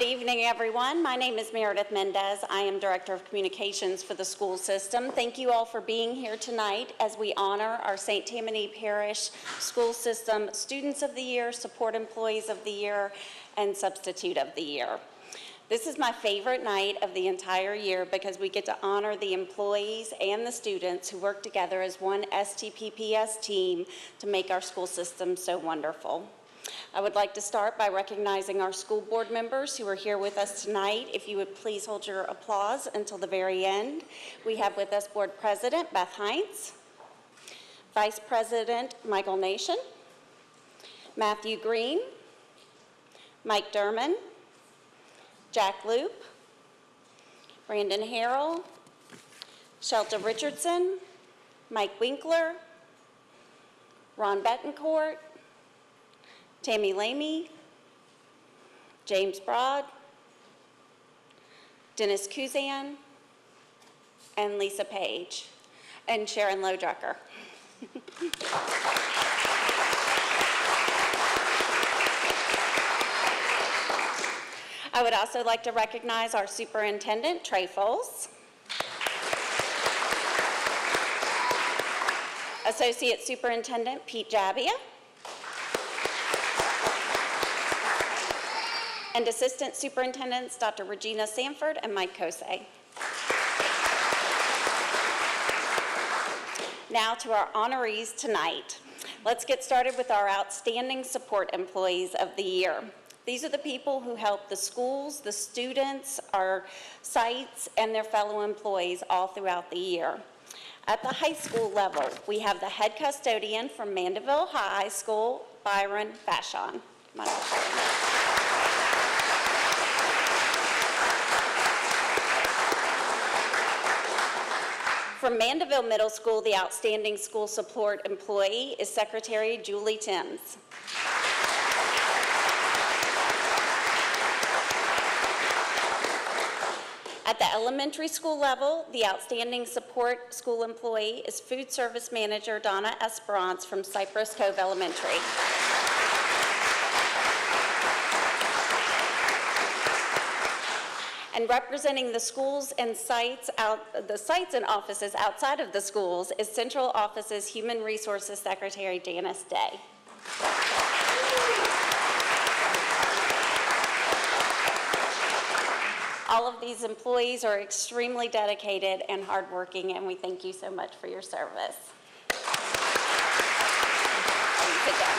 Good evening, everyone. My name is Meredith Mendez. I am Director of Communications for the school system. Thank you all for being here tonight as we honor our St. Tammany Parish School System Students of the Year, Support Employees of the Year, and Substitute of the Year. This is my favorite night of the entire year because we get to honor the employees and the students who work together as one STPPS team to make our school system so wonderful. I would like to start by recognizing our school board members who are here with us tonight. If you would please hold your applause until the very end. We have with us Board President Beth Heinz, Vice President Michael Nation, Matthew Green, Mike Derman, Jack Loop, Brandon Harrell, Shelta Richardson, Mike Winkler, Ron Betancourt, Tammy Lamy, James Broad, Dennis Kuzan, and Lisa Page, and Sharon Lodrucker. I would also like to recognize our superintendent, Trey Foles, Associate Superintendent Pete Jabbia, and Assistant Superintendents Dr. Regina Sanford and Mike Kosey. Now to our honorees tonight. Let's get started with our Outstanding Support Employees of the Year. These are the people who help the schools, the students, our sites, and their fellow employees all throughout the year. At the high school level, we have the head custodian from Mandeville High School, Byron Vashon. Come on up, Byron. From Mandeville Middle School, the Outstanding School Support Employee is Secretary Julie Timms. At the elementary school level, the Outstanding Support School Employee is Food Service Manager Donna Esperance from Cypress Cove Elementary. And representing the schools and sites and offices outside of the schools is Central Office's Human Resources Secretary Janice Day. All of these employees are extremely dedicated and hardworking, and we thank you so much for your service. Sit down.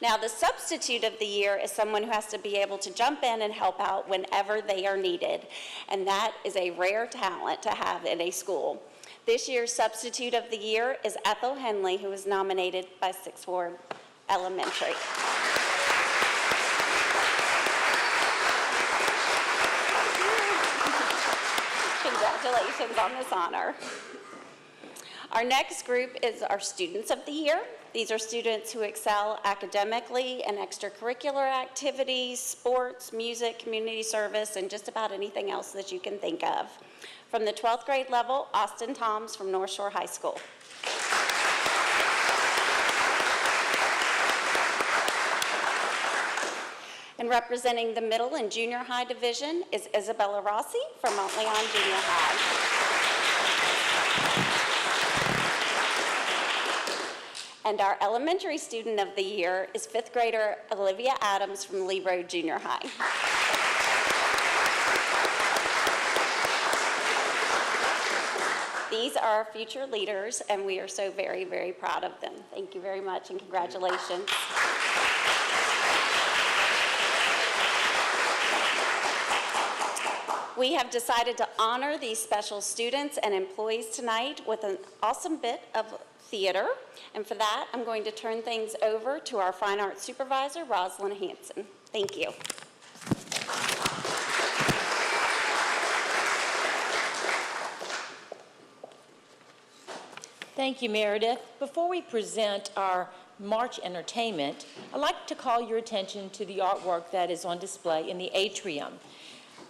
Now, the substitute of the year is someone who has to be able to jump in and help out whenever they are needed, and that is a rare talent to have in a school. This year's substitute of the year is Ethel Henley, who was nominated by Sixth Ward Elementary. Congratulations on this honor. Our next group is our Students of the Year. These are students who excel academically and extracurricular activities, sports, music, community service, and just about anything else that you can think of. From the 12th grade level, Austin Toms from North Shore High School. And representing the middle and junior high division is Isabella Rossi from Mount Leon Junior High. And our elementary student of the year is 5th grader Olivia Adams from Lee Road Junior High. These are our future leaders, and we are so very, very proud of them. Thank you very much, and congratulations. We have decided to honor these special students and employees tonight with an awesome bit of theater. And for that, I'm going to turn things over to our Fine Arts Supervisor, Rosalind Hanson. Thank you. Thank you, Meredith. Before we present our March entertainment, I'd like to call your attention to the artwork that is on display in the atrium.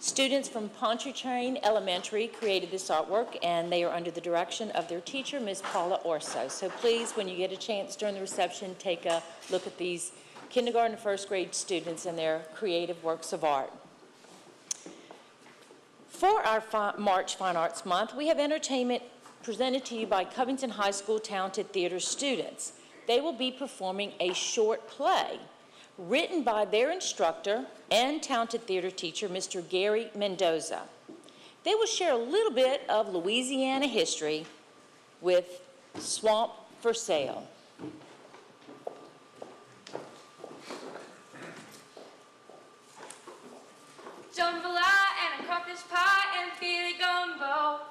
Students from Pontchartrain Elementary created this artwork, and they are under the direction of their teacher, Ms. Paula Orso. So please, when you get a chance during the reception, take a look at these kindergarten and first grade students and their creative works of art. For our March Fine Arts Month, we have entertainment presented to you by Covington High School Talented Theater students. They will be performing a short play written by their instructor and talented theater teacher, Mr. Gary Mendoza. They will share a little bit of Louisiana history with Swamp for Sale. Jambalaya and a crawfish pie and Philly gumbo.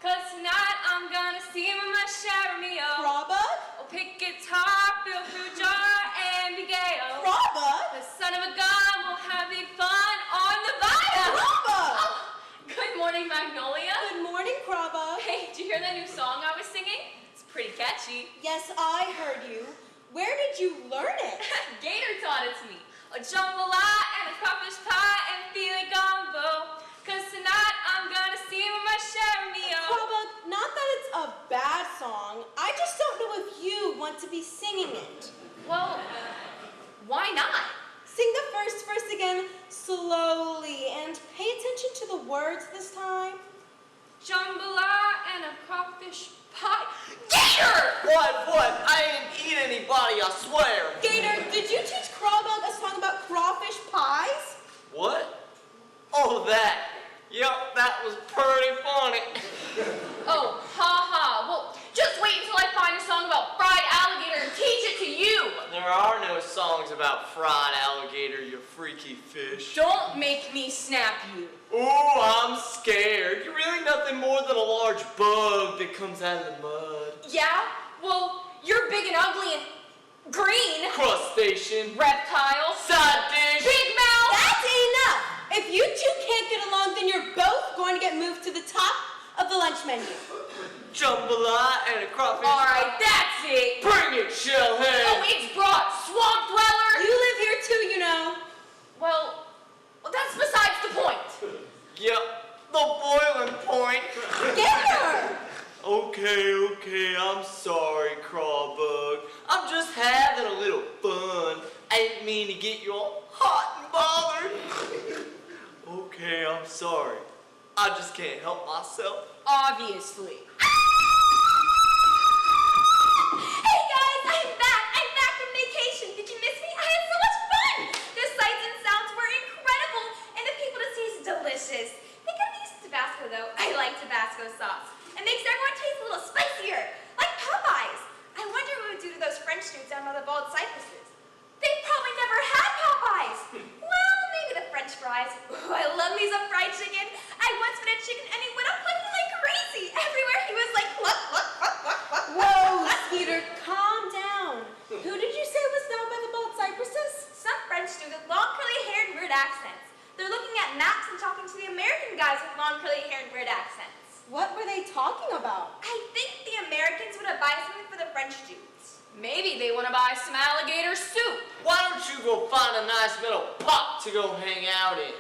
'Cause tonight I'm gonna see Mama Sharamio. Robert? Oh, pick guitar, fill through jar, and be gay. Robert? The son of a gun will have the fun on the vine. Robert! Oh, good morning, Magnolia. Good morning, Krabba. Hey, did you hear that new song I was singing? It's pretty catchy. Yes, I heard you. Where did you learn it? Gator taught it to me. A jambalaya and a crawfish pie and Philly gumbo. 'Cause tonight I'm gonna see Mama Sharamio. Krabba, not that it's a bad song. I just don't know if you want to be singing it. Well, why not? Sing the first verse again slowly and pay attention to the words this time. Jambalaya and a crawfish pie. Gator! What? I didn't eat anybody, I swear. Gator, did you teach Krabba a song about crawfish pies? What? Oh, that. Yep, that was pretty funny. Oh, ha. Well, just wait until I find a song about fried alligator and teach it to you. There are no songs about fried alligator, you freaky fish. Don't make me snap you. Ooh, I'm scared. You're really nothing more than a large bug that comes out of the mud. Yeah? Well, you're big and ugly and green. Crustacean. Reptile. Side dish. Big mouth. That's enough! If you two can't get along, then you're both going to get moved to the top of the lunch menu. Jambalaya and a crawfish. All right, that's it. Bring it, shellhead. Oh, it's brought, swamp dweller. You live here too, you know. Well, that's besides the point. Yep, the boiling point. Get her! Okay, I'm sorry, Crawbug. I'm just having a little fun. I didn't mean to get you all hot and bothered. Okay, I'm sorry. I just can't help myself. Obviously. Hey guys, I'm back from vacation. Did you miss me? I had so much fun. The sights and sounds were incredible, and the people to see is delicious. They could have used Tabasco though. I like Tabasco sauce. It makes everyone taste a little spicier, like Popeyes. I wonder what it would do to those French dudes down by the bald cypresses. They probably never had Popeyes. Well, maybe the French fries. Ooh, I love me some fried chicken. I once fed a chicken and he went up clicking like crazy. Everywhere he was like, cluck, cluck, cluck, cluck, cluck. Whoa, Skeeter, calm down. Who did you say was down by the bald cypresses? Some French do with long curly hair and weird accents. They're looking at maps and talking to the American guys with long curly hair and weird accents. What were they talking about? I think the Americans would have buy something for the French dudes. Maybe they want to buy some alligator soup. Why don't you go find a nice little pot to go hang out in?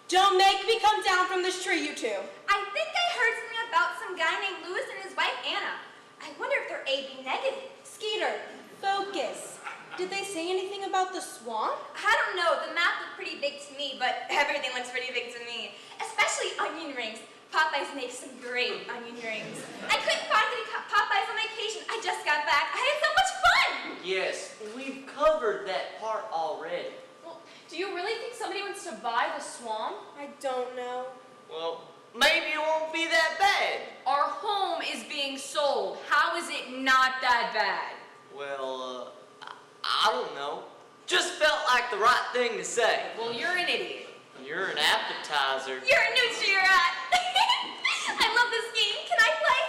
Don't make me come down from this tree, you two. I think I heard something about some guy named Louis and his wife Anna. I wonder if they're AB negative. Skeeter, focus. Did they say anything about the swamp? I don't know, the map looked pretty big to me, but everything looks pretty big to me. Especially onion rings. Popeyes makes some great onion rings. I couldn't find any Popeyes on vacation. I just got back. I had so much fun! Yes, we've covered that part already. Well, do you really think somebody wants to buy the swamp? I don't know. Well, maybe it won't be that bad. Our home is being sold. How is it not that bad? Well, I don't know. Just felt like the right thing to say. Well, you're an idiot. You're an appetizer. You're a Nutri-Rat! I love this game. Can I play?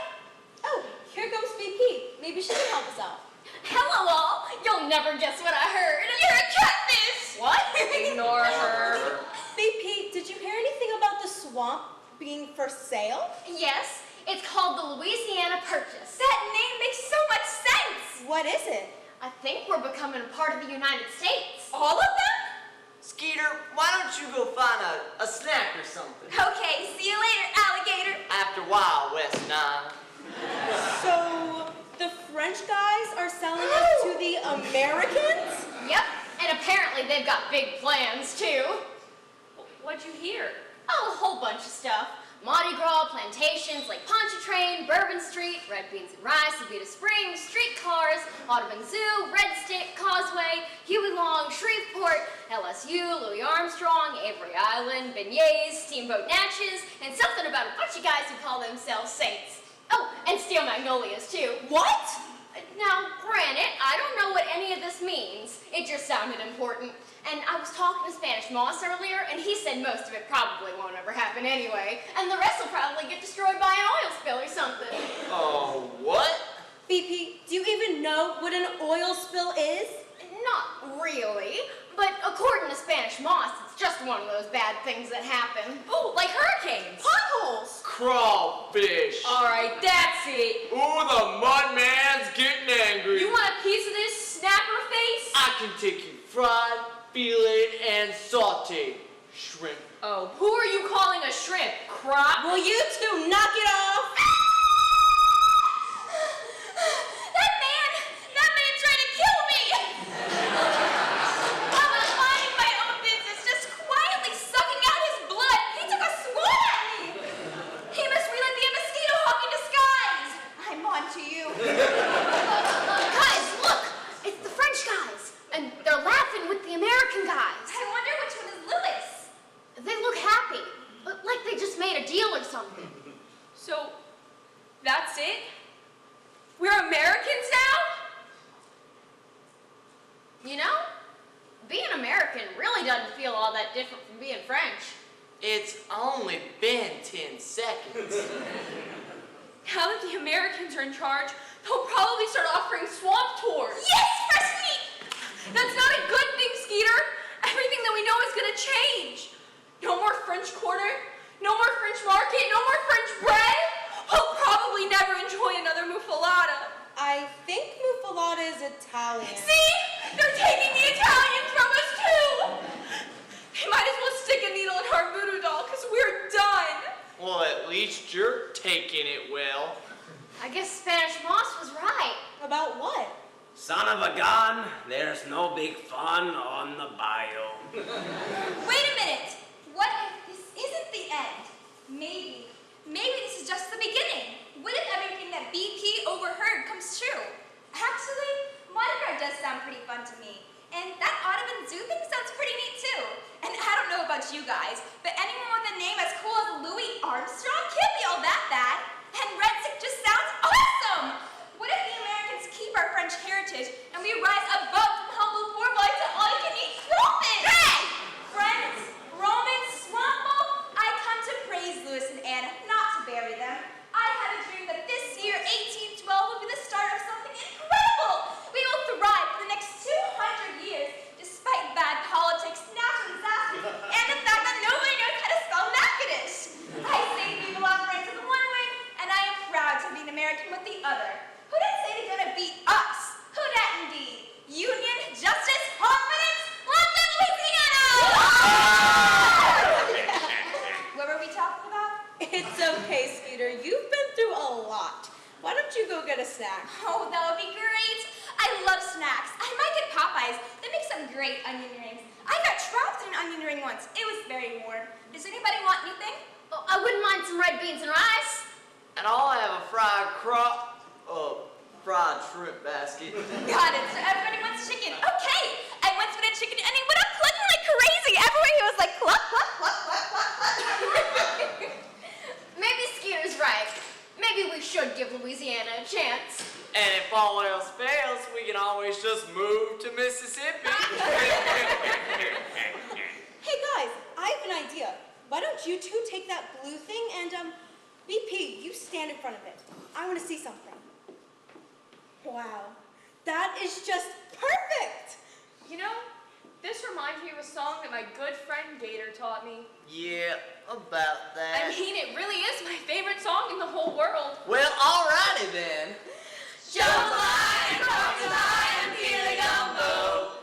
Oh, here comes VP. Maybe she can help us out. Hello all. You'll never guess what I heard. You're a catfish! What? Ignore her. VP, did you hear anything about the swamp being for sale? Yes, it's called the Louisiana Purchase. That name makes so much sense! What is it? I think we're becoming a part of the United States. All of them? Skeeter, why don't you go find a snack or something? Okay, see you later, alligator. After a while, West Nine. So, the French guys are selling us to the Americans? Yep, apparently they've got big plans, too. What'd you hear? Oh, a whole bunch of stuff. Mardi Gras, plantations, Lake Pontchartrain, Bourbon Street, Red Beans and Rice, Abita Springs, streetcars, Audubon Zoo, Red Stick, Causeway, Huey Long, Shreveport, LSU, Louis Armstrong, Avery Island, beignets, Steamboat Natchez, and something about a bunch of guys who call themselves saints. Oh, and Steel Magnolias, too. What? Now, granted, I don't know what any of this means. It just sounded important. And I was talking to Spanish Moss earlier, and he said most of it probably won't ever happen anyway, and the rest will probably get destroyed by an oil spill or something. Oh, what? BP, do you even know what an oil spill is? Not really, but according to Spanish Moss, it's just one of those bad things that happen. Oh, like hurricanes. Potholes! Crawfish. All right, that's it. Ooh, the mud man's getting angry. You want a piece of this snapper face? I can take you fried, fillet, and sauteed shrimp. Oh, who are you calling a shrimp? Crop? Will you two knock it off? That man tried to kill me! I was minding my own business, just quietly sucking out his blood. He took a swat at me. He must really be a mosquito hawk in disguise. I'm on to you. Guys, look! It's the French guys. And they're laughing with the American guys. I wonder which one is Louis. They look happy. Like they just made a deal or something. So, that's it? We're Americans now? You know, being American really doesn't feel all that different from being French. It's only been 10 seconds. Now that the Americans are in charge, they'll probably start offering swamp tours. Yes, fresh meat! That's not a good thing, Skeeter. Everything that we know is gonna change. No more French Quarter, no more French Market, no more French bread. We'll probably never enjoy another muffalata. I think muffalata is Italian. See? They're taking the Italians from us too. They might as well stick a needle in our voodoo doll, because we're done. Well, at least you're taking it well. I guess Spanish Moss was right. About what? Son of a gun, there's no big fun on the bayou. Wait a minute. What if this isn't the end? Maybe this is just the beginning. What if everything that BP overheard comes true? Actually, Mardi Gras does sound pretty fun to me. And that Audubon Zoo thing sounds pretty neat too. And I don't know about you guys, but anyone with a name as cool as Louis Armstrong can't be all that bad. And Red Stick just sounds awesome! What if the Americans keep our French heritage and we rise above from humble poor boy to all-you-can-eat crawfish? Hey! Friends, Romans, swamp folk, I come to praise Louis and Anne, not to bury them. I have a dream that this year, 1812, will be the start of something incredible. We will thrive for the next 200 years, despite bad politics, natural disasters, and the fact that nobody knows how to spell Macadish. I say we belong friends with one wing, and I am proud to be an American with the other. Who did say they're gonna beat us? Who dat indeed? Union, justice, confidence, London, Louisiana! What were we talking about? It's okay, Skeeter. You've been through a lot. Why don't you go get a snack? Oh, that would be great. I love snacks. I might get Popeyes. They make some great onion rings. I got trapped in an onion ring once. It was very warm. Does anybody want anything? Oh, I wouldn't mind some red beans and rice. And I'll have a fried shrimp basket. Got it. So everybody wants chicken. Okay. I once wanted chicken and it went up clucking like crazy. Everywhere he was like cluck, cluck, cluck, cluck, cluck, cluck. Maybe Skeeter's right. Maybe we should give Louisiana a chance. And if all else fails, we can always just move to Mississippi. Hey guys, I have an idea. Why don't you two take that blue thing and, BP, you stand in front of it. I want to see something. Wow, that is just perfect! You know, this reminds me of a song that my good friend Gator taught me. Yeah, about that. I mean, it really is my favorite song in the whole world. Well, alrighty then. Jambalaya, crocodile, and peely gumbo.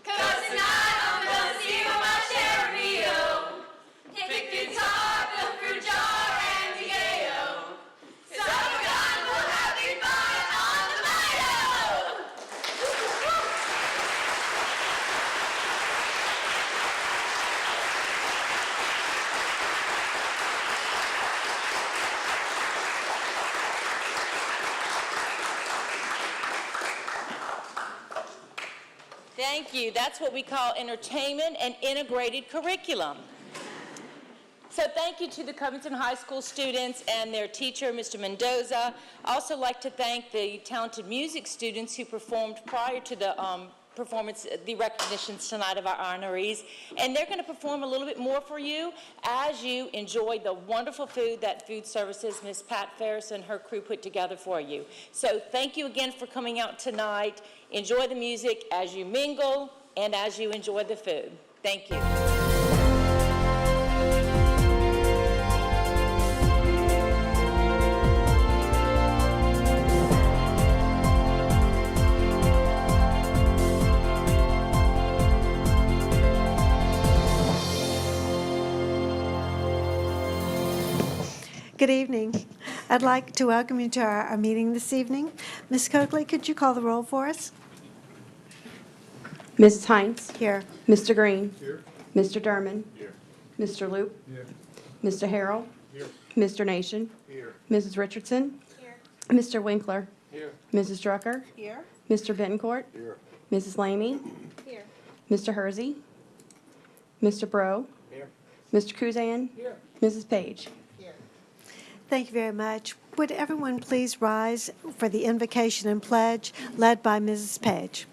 'Cause tonight I'm gonna see my share of meal. Pick guitar, fill fruit jar, and yayo. Son of a gun, we'll have me fun on the bayou. Thank you. That's what we call entertainment and integrated curriculum. So thank you to the Covington High School students and their teacher, Mr. Mendoza. I also like to thank the talented music students who performed prior to the the recognitions tonight of our honorees. And they're going to perform a little bit more for you as you enjoy the wonderful food that Food Services, Ms. Pat Ferris and her crew put together for you. So thank you again for coming out tonight. Enjoy the music as you mingle and as you enjoy the food. Thank you. Good evening. I'd like to welcome you to our meeting this evening. Ms. Coakley, could you call the roll for us? Mrs. Hines. Here. Mr. Green. Here. Mr. Derman. Here. Mr. Loop. Here. Mr. Harrell. Here. Mr. Nation. Here. Mrs. Richardson. Here. Mr. Winkler. Here. Mrs. Drucker. Here. Mr. Bettencourt. Here. Mrs. Lamy. Here. Mr. Hersey. Mr. Bro. Here. Mr. Kuzan. Here. Mrs. Page. Thank you very much. Would everyone please rise for the invocation and pledge led by Mrs. Page?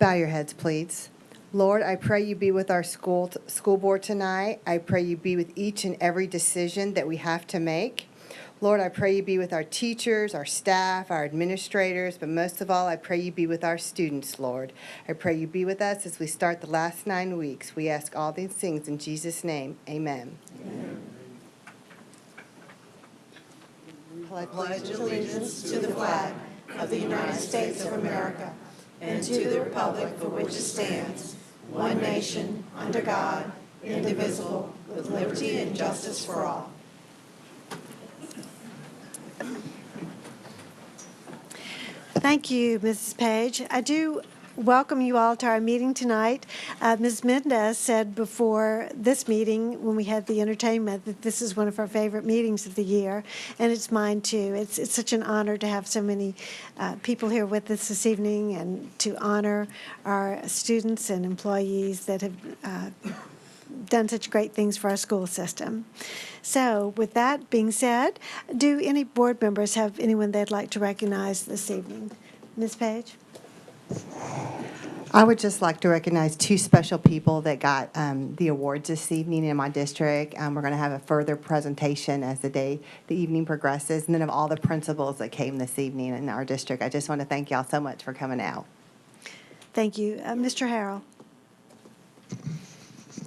Bow your heads, please. Lord, I pray you be with our school board tonight. I pray you be with each and every decision that we have to make. Lord, I pray you be with our teachers, our staff, our administrators, but most of all, I pray you be with our students, Lord. I pray you be with us as we start the last 9 weeks. We ask all these things in Jesus' name. Amen. Pledge allegiance to the flag of the United States of America and to the republic for which it stands, one nation, under God, indivisible, with liberty and justice for all. Thank you, Mrs. Page. I do welcome you all to our meeting tonight. Ms. Mendez said before this meeting, when we had the entertainment, that this is one of our favorite meetings of the year, and it's mine too. It's such an honor to have so many people here with us this evening and to honor our students and employees that have done such great things for our school system. So with that being said, do any board members have anyone they'd like to recognize this evening? Ms. Page? I would just like to recognize 2 special people that got the awards this evening in my district. We're going to have a further presentation as the evening progresses, and then of all the principals that came this evening in our district. I just want to thank y'all so much for coming out. Thank you. Mr. Harrell?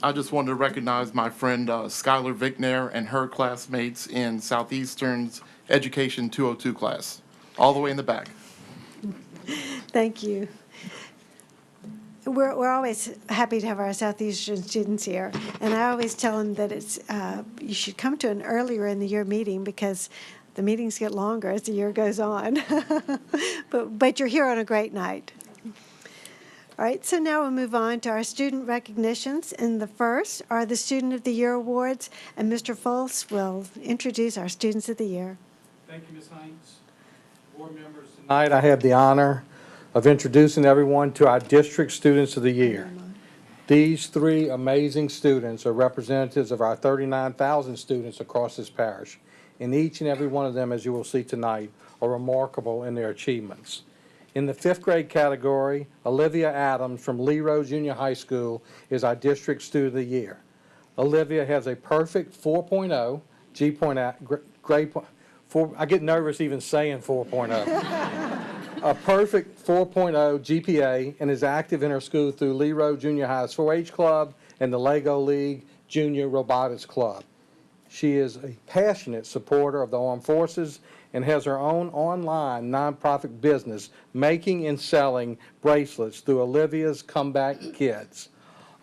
I just wanted to recognize my friend Skylar Vicknair and her classmates in Southeastern's Education 202 class, all the way in the back. Thank you. We're always happy to have our Southeastern students here, and I always tell them that it's you should come to an earlier in the year meeting because the meetings get longer as the year goes on. but you're here on a great night. All right, so now we'll move on to our student recognitions, and the first are the Student of the Year Awards, and Mr. Fultz will introduce our Students of the Year. Thank you, Ms. Hines. Board members, tonight I have the honor of introducing everyone to our District Students of the Year. These 3 amazing students are representatives of our 39,000 students across this parish, and each and every one of them, as you will see tonight, are remarkable in their achievements. In the 5th grade category, Olivia Adams from Lee Road Junior High School is our District Student of the Year. Olivia has a perfect 4.0 grade point. I get nervous even saying 4.0. A perfect 4.0 GPA, and is active in her school through Lee Road Junior High's 4-H Club and the Lego League Junior Robotics Club. She is a passionate supporter of the armed forces and has her own online nonprofit business making and selling bracelets through Olivia's Comeback Kids.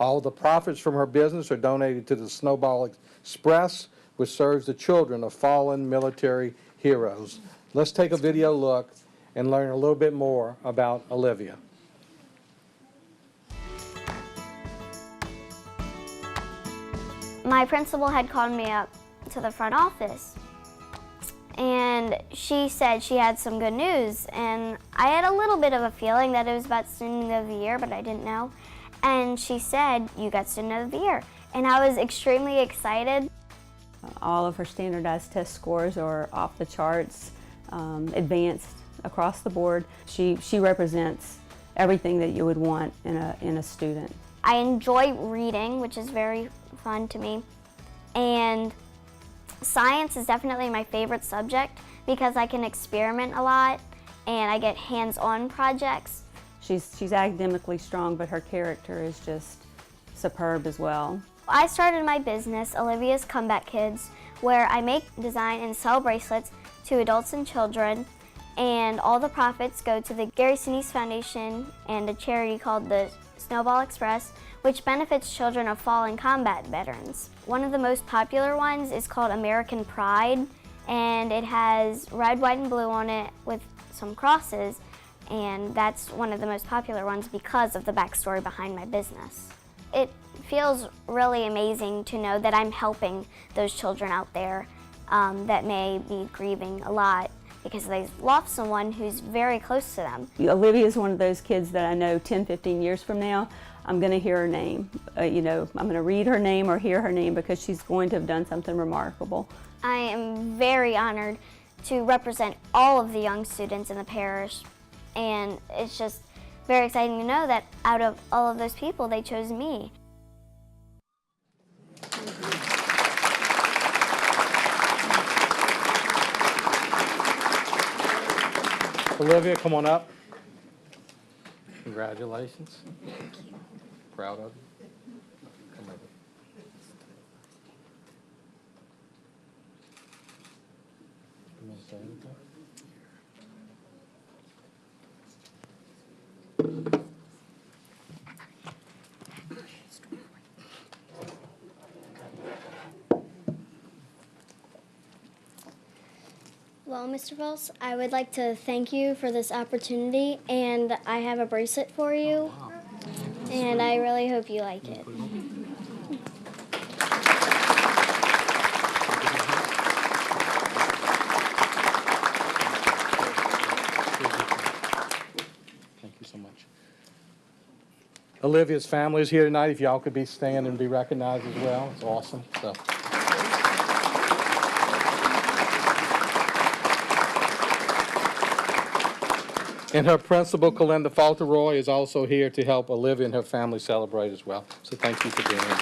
All the profits from her business are donated to the Snowball Express, which serves the children of fallen military heroes. Let's take a video look and learn a little bit more about Olivia. My principal had called me up to the front office, and she said she had some good news, and I had a little bit of a feeling that it was about Student of the Year, but I didn't know. And she said, "You got Student of the Year," and I was extremely excited. All of her standardized test scores are off the charts, advanced across the board. She represents everything that you would want in a student. I enjoy reading, which is very fun to me, and science is definitely my favorite subject because I can experiment a lot and I get hands-on projects. She's academically strong, but her character is just superb as well. I started my business, Olivia's Comeback Kids, where I make, design, and sell bracelets to adults and children, and all the profits go to the Gary Sinise Foundation and a charity called the Snowball Express, which benefits children of fallen combat veterans. One of the most popular ones is called American Pride, and it has red, white, and blue on it with some crosses, and that's one of the most popular ones because of the backstory behind my business. It feels really amazing to know that I'm helping those children out there that may be grieving a lot because they've lost someone who's very close to them. Olivia is one of those kids that I know 10, 15 years from now, I'm going to hear her name. I'm going to read her name or hear her name because she's going to have done something remarkable. I am very honored to represent all of the young students in the parish, and it's just very exciting to know that out of all of those people, they chose me. Olivia, come on up. Congratulations. Proud of you. Come over. You want to say anything? Well, Mr. Voss, I would like to thank you for this opportunity, and I have a bracelet for you, and I really hope you like it. Thank you so much. Olivia's family is here tonight. If y'all could be stand and be recognized as well, it's awesome. So. And her principal, Kalinda Falteroy, is also here to help Olivia and her family celebrate as well. So thank you for being here.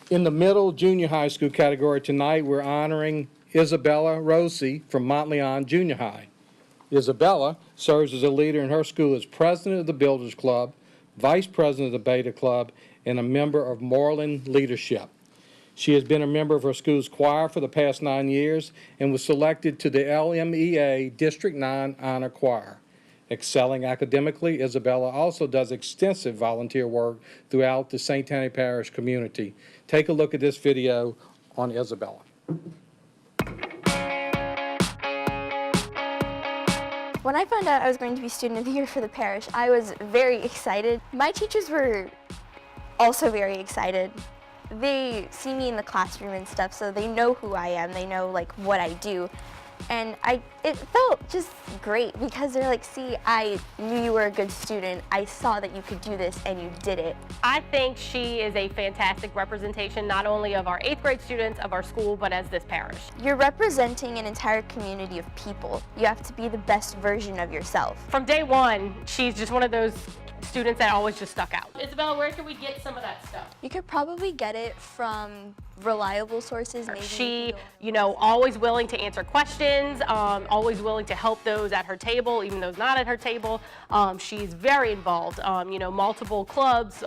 In the middle junior high school category tonight, we're honoring Isabella Rosie from Montleon Junior High. Isabella serves as a leader in her school as president of the Builders Club, vice president of the Beta Club, and a member of Moreland Leadership. She has been a member of her school's choir for the past 9 years and was selected to the LMEA District 9 Honor Choir. Excelling academically, Isabella also does extensive volunteer work throughout the St. Tammany Parish community. Take a look at this video on Isabella. When I found out I was going to be Student of the Year for the parish, I was very excited. My teachers were also very excited. They see me in the classroom and stuff, so they know who I am. They know like what I do. And it felt just great because they're like, see, I knew you were a good student. I saw that you could do this and you did it. I think she is a fantastic representation, not only of our 8th grade students of our school, but as this parish. You're representing an entire community of people. You have to be the best version of yourself. From day one, she's just one of those students that always just stuck out. Isabella, where can we get some of that stuff? You could probably get it from reliable sources. Maybe she, always willing to answer questions, always willing to help those at her table, even those not at her table. She's very involved, multiple clubs,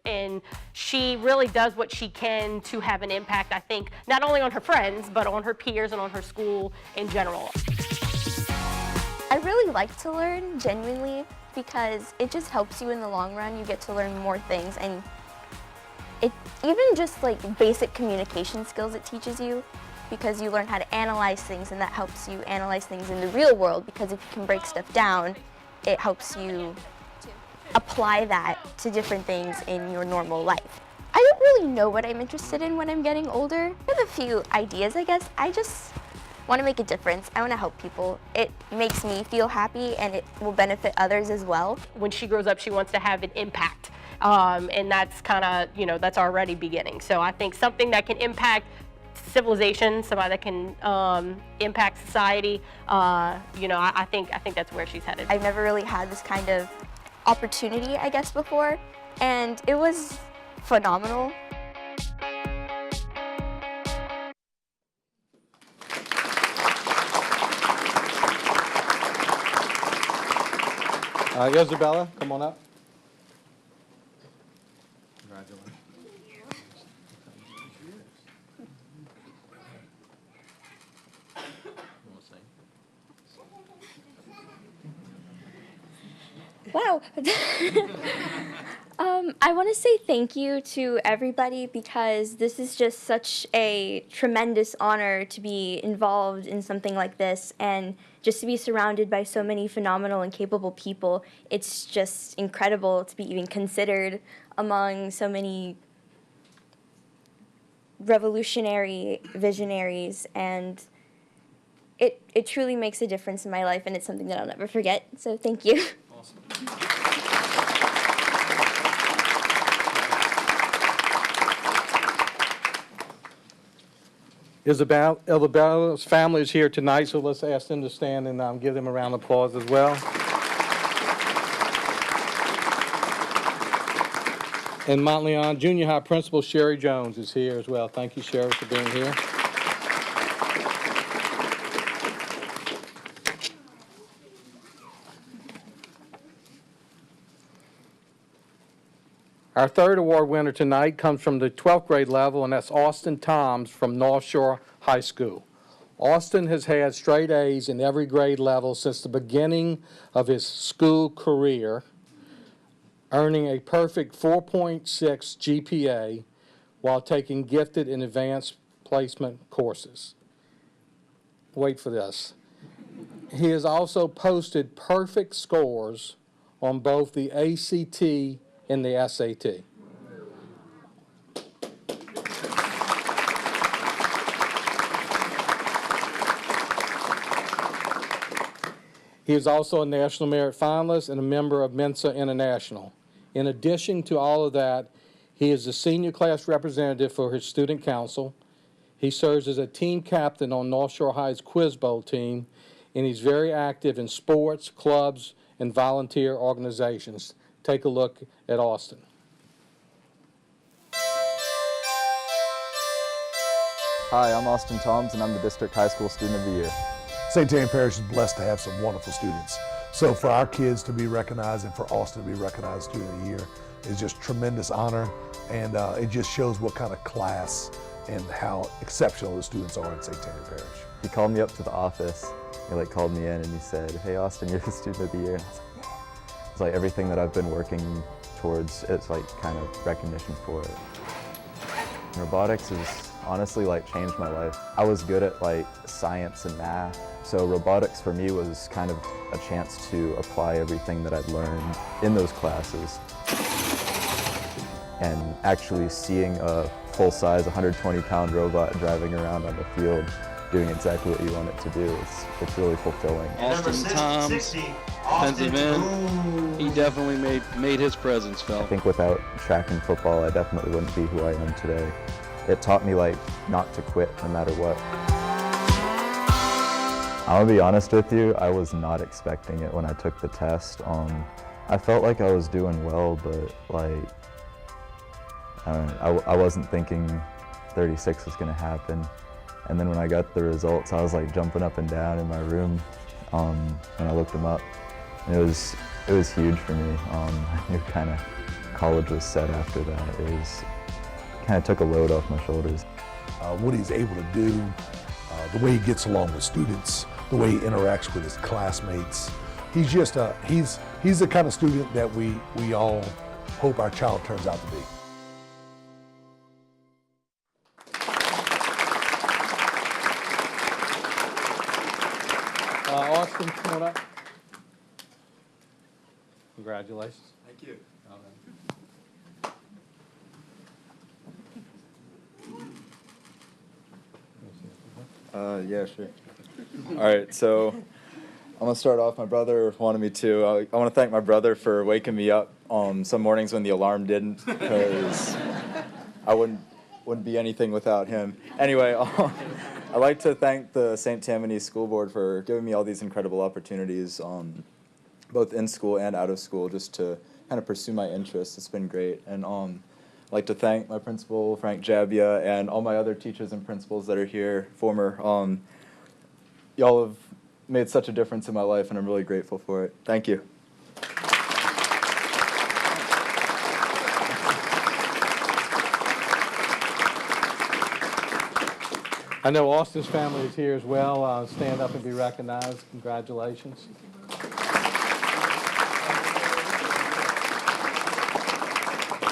and she really does what she can to have an impact, I think, not only on her friends, but on her peers and on her school in general. I really like to learn, genuinely, because it just helps you in the long run. You get to learn more things, and even just like basic communication skills it teaches you, because you learn how to analyze things, and that helps you analyze things in the real world, because if you can break stuff down, it helps you apply that to different things in your normal life. I don't really know what I'm interested in when I'm getting older. I have a few ideas, I guess. I just want to make a difference. I want to help people. It makes me feel happy and it will benefit others as well. When she grows up, she wants to have an impact. And that's kind of, that's already beginning. So I think something that can impact civilization, somebody that can impact society, I think that's where she's headed. I've never really had this kind of opportunity, I guess, before, and it was phenomenal. Isabella, come on up. Congratulations. Wow. I want to say thank you to everybody because this is just such a tremendous honor to be involved in something like this and just to be surrounded by so many phenomenal and capable people. It's just incredible to be even considered among so many revolutionary visionaries, and it truly makes a difference in my life, and it's something that I'll never forget. So thank you. Awesome. Isabella's family is here tonight, so let's ask them to stand and give them a round of applause as well. And Montleon Junior High Principal Sherry Jones is here as well. Thank you, Sherry, for being here. Our third award winner tonight comes from the 12th grade level, and that's Austin Toms from North Shore High School. Austin has had straight A's in every grade level since the beginning of his school career, earning a perfect 4.6 GPA while taking gifted and advanced placement courses. Wait for this. He has also posted perfect scores on both the ACT and the SAT. He is also a National Merit Finalist and a member of Mensa International. In addition to all of that, he is the senior class representative for his student council. He serves as a team captain on North Shore High's Quiz Bowl team, and he's very active in sports, clubs, and volunteer organizations. Take a look at Austin. Hi, I'm Austin Toms, and I'm the District High School Student of the Year. St. Tammany Parish is blessed to have some wonderful students. So for our kids to be recognized and for Austin to be recognized Student of the Year is just tremendous honor, and it just shows what kind of class and how exceptional the students are in St. Tammany Parish. He called me up to the office. He called me in and he said, "Hey Austin, you're the Student of the Year." And I was like, "Yeah." It's like everything that I've been working towards, it's like kind of recognition for it. Robotics has honestly changed my life. I was good at science and math, so robotics for me was kind of a chance to apply everything that I'd learned in those classes. And actually seeing a full-size 120-pound robot driving around on the field doing exactly what you want it to do, it's really fulfilling. Austin Toms, defensive end, he definitely made his presence felt. I think without track and football, I definitely wouldn't be who I am today. It taught me not to quit no matter what. I'm gonna be honest with you, I was not expecting it when I took the test. I felt like I was doing well, but I wasn't thinking 36 was gonna happen. And then when I got the results, I was jumping up and down in my room when I looked them up. And it was huge for me. I knew kind of college was set after that. It kind of took a load off my shoulders. What he's able to do, the way he gets along with students, the way he interacts with his classmates, he's just he's the kind of student that we all hope our child turns out to be. Austin, come on up. Congratulations. Thank you. Yeah, sure. All right, so I'm gonna start off. My brother wanted me to. I want to thank my brother for waking me up some mornings when the alarm didn't, because I wouldn't be anything without him. Anyway, I'd like to thank the St. Tammany School Board for giving me all these incredible opportunities, both in school and out of school, just to kind of pursue my interests. It's been great, and I'd like to thank my principal, Frank Jabia, and all my other teachers and principals that are here, former. Y'all have made such a difference in my life, and I'm really grateful for it. Thank you. I know Austin's family is here as well. Stand up and be recognized. Congratulations.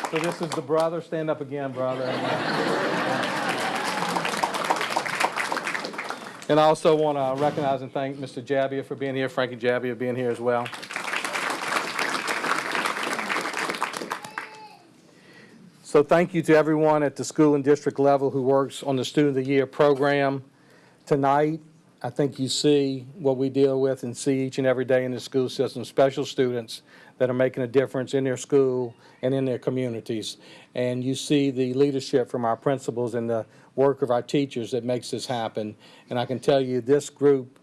So this is the brother. Stand up again, brother. And I also want to recognize and thank Mr. Jabia for being here, Frankie Jabia being here as well. So thank you to everyone at the school and district level who works on the Student of the Year program. Tonight, I think you see what we deal with and see each and every day in the school system, special students that are making a difference in their school and in their communities. And you see the leadership from our principals and the work of our teachers that makes this happen. And I can tell you this group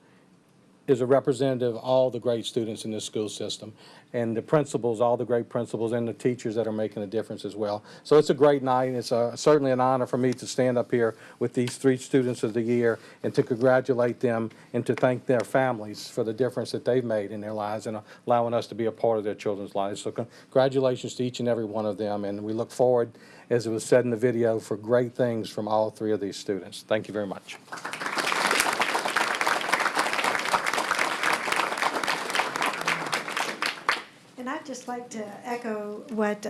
is a representative of all the great students in this school system, and the principals, all the great principals, and the teachers that are making a difference as well. So it's a great night, and it's certainly an honor for me to stand up here with these 3 students of the year and to congratulate them and to thank their families for the difference that they've made in their lives and allowing us to be a part of their children's lives. So congratulations to each and every one of them, and we look forward, as it was said in the video, for great things from all 3 of these students. Thank you very much. And I'd just like to echo what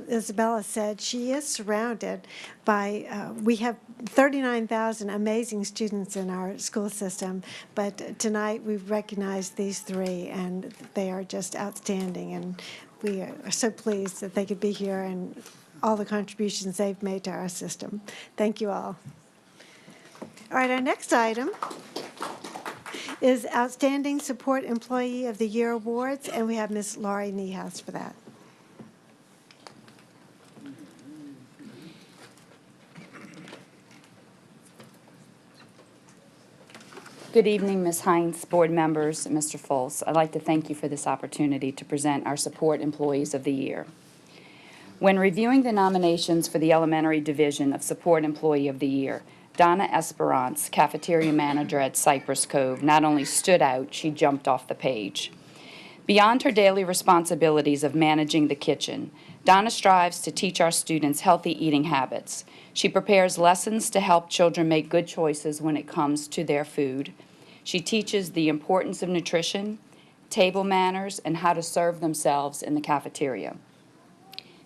Isabella said. She is surrounded by, we have 39,000 amazing students in our school system, but tonight we've recognized these 3, and they are just outstanding, and we are so pleased that they could be here and all the contributions they've made to our system. Thank you all. All right, our next item is Outstanding Support Employee of the Year Awards, and we have Ms. Laurie Niehaus for that. Good evening, Ms. Hines, board members, and Mr. Fultz. I'd like to thank you for this opportunity to present our Support Employees of the Year. When reviewing the nominations for the Elementary Division of Support Employee of the Year, Donna Esperance, cafeteria manager at Cypress Cove, not only stood out, she jumped off the page. Beyond her daily responsibilities of managing the kitchen, Donna strives to teach our students healthy eating habits. She prepares lessons to help children make good choices when it comes to their food. She teaches the importance of nutrition, table manners, and how to serve themselves in the cafeteria.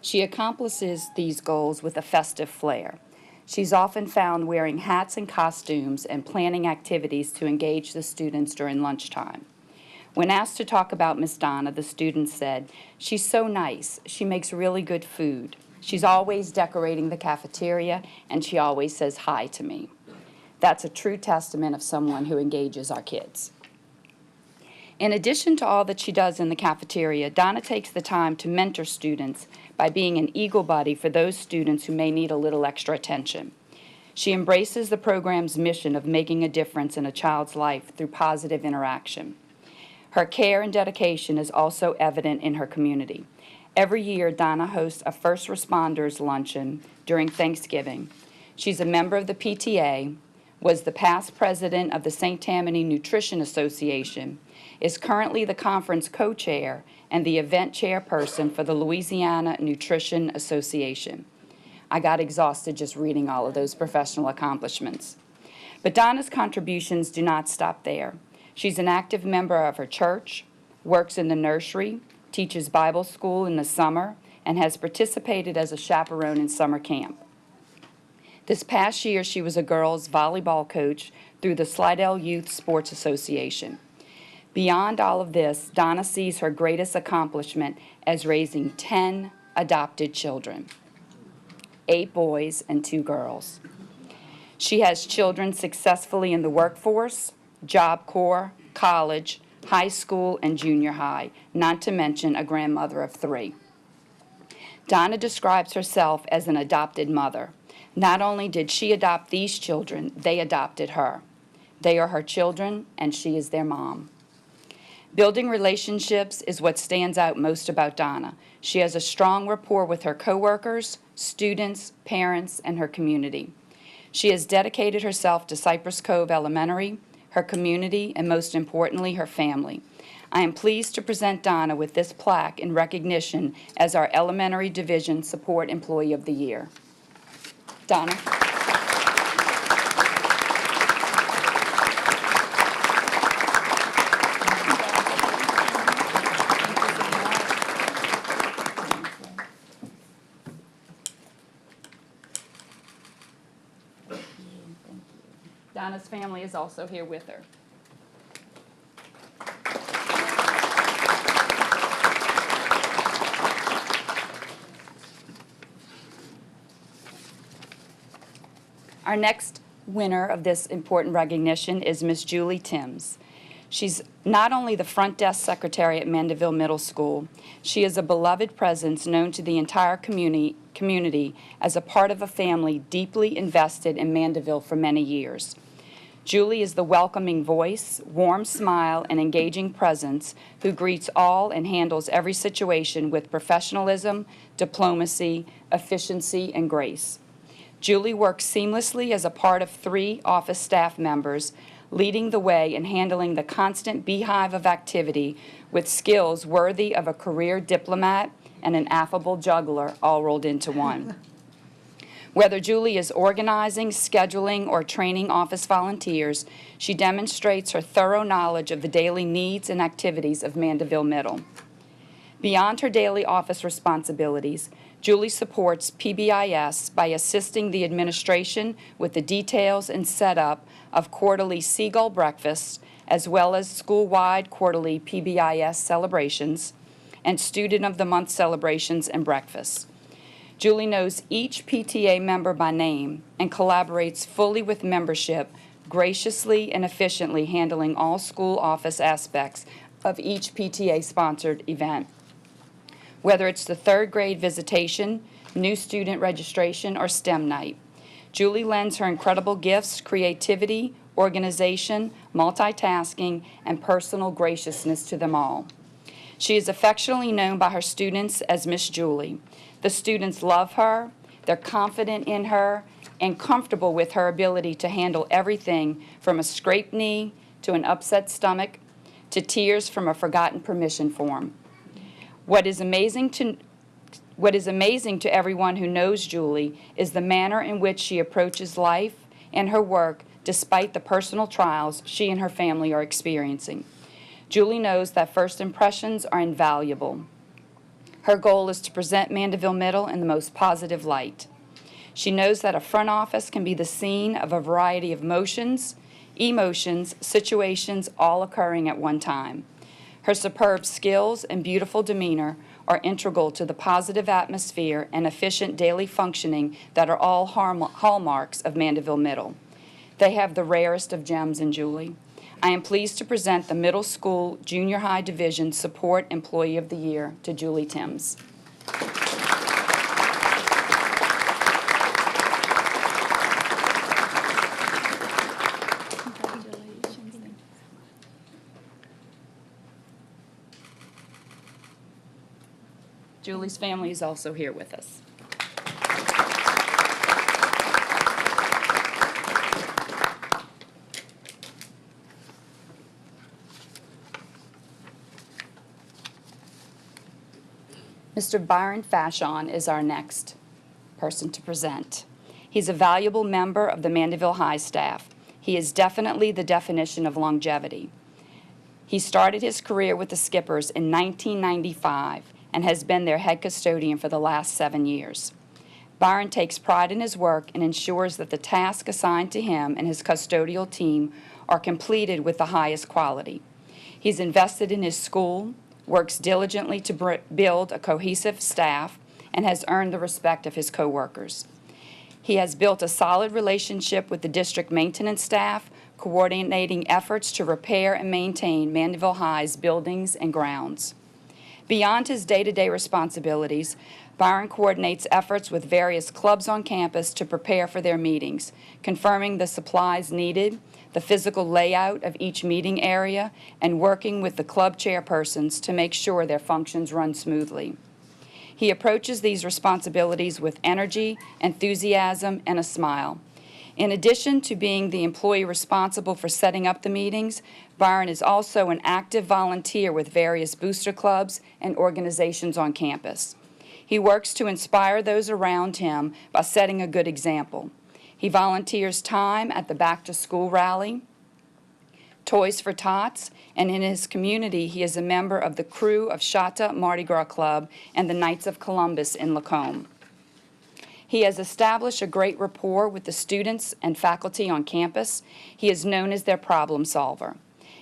She accomplishes these goals with a festive flair. She's often found wearing hats and costumes and planning activities to engage the students during lunchtime. When asked to talk about Miss Donna, the students said, "She's so nice. She makes really good food. She's always decorating the cafeteria, and she always says hi to me." That's a true testament of someone who engages our kids. In addition to all that she does in the cafeteria, Donna takes the time to mentor students by being an eagle buddy for those students who may need a little extra attention. She embraces the program's mission of making a difference in a child's life through positive interaction. Her care and dedication is also evident in her community. Every year, Donna hosts a first responders luncheon during Thanksgiving. She's a member of the PTA, was the past president of the St. Tammany Nutrition Association, is currently the conference co-chair and the event chairperson for the Louisiana Nutrition Association. I got exhausted just reading all of those professional accomplishments. But Donna's contributions do not stop there. She's an active member of her church, works in the nursery, teaches Bible school in the summer, and has participated as a chaperone in summer camp. This past year, she was a girls' volleyball coach through the Slidell Youth Sports Association. Beyond all of this, Donna sees her greatest accomplishment as raising 10 adopted children, 8 boys and 2 girls. She has children successfully in the workforce, Job Corps, college, high school, and junior high, not to mention a grandmother of 3. Donna describes herself as an adopted mother. Not only did she adopt these children, they adopted her. They are her children, and she is their mom. Building relationships is what stands out most about Donna. She has a strong rapport with her coworkers, students, parents, and her community. She has dedicated herself to Cypress Cove Elementary, her community, and most importantly, her family. I am pleased to present Donna with this plaque in recognition as our Elementary Division Support Employee of the Year. Donna. Donna's family is also here with her. Our next winner of this important recognition is Miss Julie Timms. She's not only the front desk secretary at Mandeville Middle School, she is a beloved presence known to the entire community as a part of a family deeply invested in Mandeville for many years. Julie is the welcoming voice, warm smile, and engaging presence who greets all and handles every situation with professionalism, diplomacy, efficiency, and grace. Julie works seamlessly as a part of 3 office staff members, leading the way and handling the constant beehive of activity with skills worthy of a career diplomat and an affable juggler all rolled into one. Whether Julie is organizing, scheduling, or training office volunteers, she demonstrates her thorough knowledge of the daily needs and activities of Mandeville Middle. Beyond her daily office responsibilities, Julie supports PBIS by assisting the administration with the details and setup of quarterly Seagull breakfasts, as well as school-wide quarterly PBIS celebrations and Student of the Month celebrations and breakfasts. Julie knows each PTA member by name and collaborates fully with membership, graciously and efficiently handling all school office aspects of each PTA-sponsored event. Whether it's the 3rd grade visitation, new student registration, or STEM night, Julie lends her incredible gifts, creativity, organization, multitasking, and personal graciousness to them all. She is affectionately known by her students as Miss Julie. The students love her, they're confident in her, and comfortable with her ability to handle everything from a scraped knee to an upset stomach to tears from a forgotten permission form. What is amazing to everyone who knows Julie is the manner in which she approaches life and her work despite the personal trials she and her family are experiencing. Julie knows that first impressions are invaluable. Her goal is to present Mandeville Middle in the most positive light. She knows that a front office can be the scene of a variety of emotions, situations, all occurring at one time. Her superb skills and beautiful demeanor are integral to the positive atmosphere and efficient daily functioning that are all hallmarks of Mandeville Middle. They have the rarest of gems in Julie. I am pleased to present the Middle School Junior High Division Support Employee of the Year to Julie Timms. Julie's family is also here with us. Mr. Byron Fashon is our next person to present. He's a valuable member of the Mandeville High staff. He is definitely the definition of longevity. He started his career with the Skippers in 1995 and has been their head custodian for the last 7 years. Byron takes pride in his work and ensures that the tasks assigned to him and his custodial team are completed with the highest quality. He's invested in his school, works diligently to build a cohesive staff, and has earned the respect of his coworkers. He has built a solid relationship with the district maintenance staff, coordinating efforts to repair and maintain Mandeville High's buildings and grounds. Beyond his day-to-day responsibilities, Byron coordinates efforts with various clubs on campus to prepare for their meetings, confirming the supplies needed, the physical layout of each meeting area, and working with the club chairpersons to make sure their functions run smoothly. He approaches these responsibilities with energy, enthusiasm, and a smile. In addition to being the employee responsible for setting up the meetings, Byron is also an active volunteer with various booster clubs and organizations on campus. He works to inspire those around him by setting a good example. He volunteers time at the Back to School rally, Toys for Tots, and in his community he is a member of the crew of Shata Mardi Gras Club and the Knights of Columbus in Lacombe. He has established a great rapport with the students and faculty on campus. He is known as their problem solver.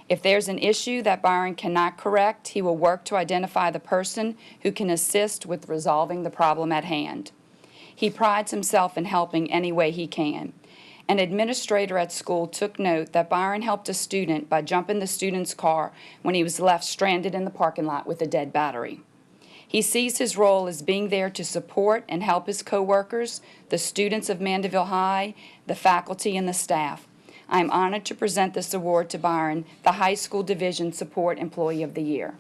If there's an issue that Byron cannot correct, he will work to identify the person who can assist with resolving the problem at hand. He prides himself in helping any way he can. An administrator at school took note that Byron helped a student by jumping the student's car when he was left stranded in the parking lot with a dead battery. He sees his role as being there to support and help his coworkers, the students of Mandeville High, the faculty, and the staff. I am honored to present this award to Byron, the High School Division Support Employee of the Year.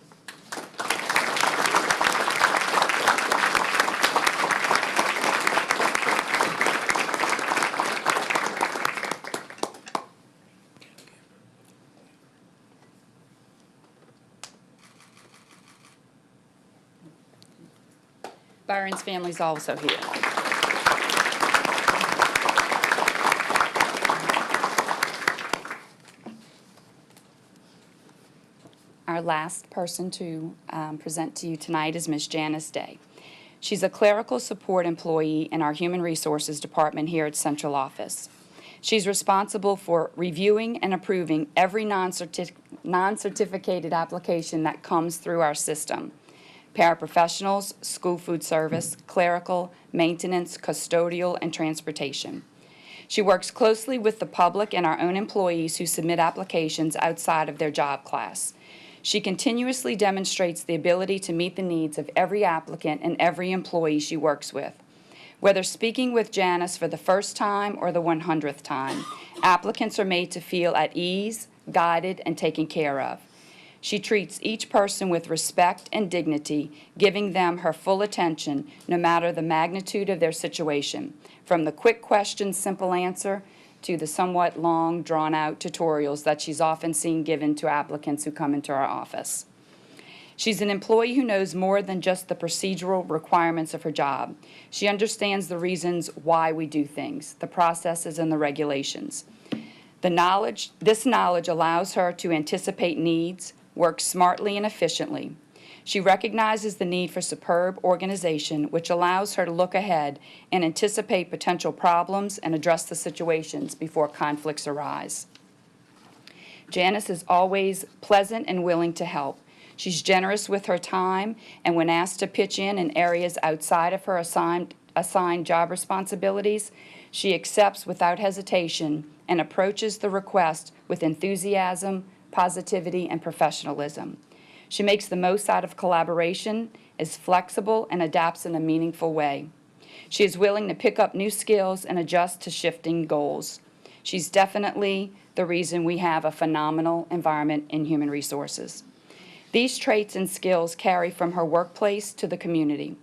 Byron's family is also here. Our last person to present to you tonight is Ms. Janice Day. She's a clerical support employee in our Human Resources Department here at Central Office. She's responsible for reviewing and approving every non-certificated application that comes through our system. Paraprofessionals, school food service, clerical, maintenance, custodial, and transportation. She works closely with the public and our own employees who submit applications outside of their job class. She continuously demonstrates the ability to meet the needs of every applicant and every employee she works with. Whether speaking with Janice for the first time or the 100th time, applicants are made to feel at ease, guided, and taken care of. She treats each person with respect and dignity, giving them her full attention no matter the magnitude of their situation, from the quick question, simple answer, to the somewhat long, drawn-out tutorials that she's often seen given to applicants who come into our office. She's an employee who knows more than just the procedural requirements of her job. She understands the reasons why we do things, the processes and the regulations. This knowledge allows her to anticipate needs, work smartly and efficiently. She recognizes the need for superb organization, which allows her to look ahead and anticipate potential problems and address the situations before conflicts arise. Janice is always pleasant and willing to help. She's generous with her time, and when asked to pitch in areas outside of her assigned job responsibilities, she accepts without hesitation and approaches the request with enthusiasm, positivity, and professionalism. She makes the most out of collaboration, is flexible, and adapts in a meaningful way. She is willing to pick up new skills and adjust to shifting goals. She's definitely the reason we have a phenomenal environment in human resources. These traits and skills carry from her workplace to the community.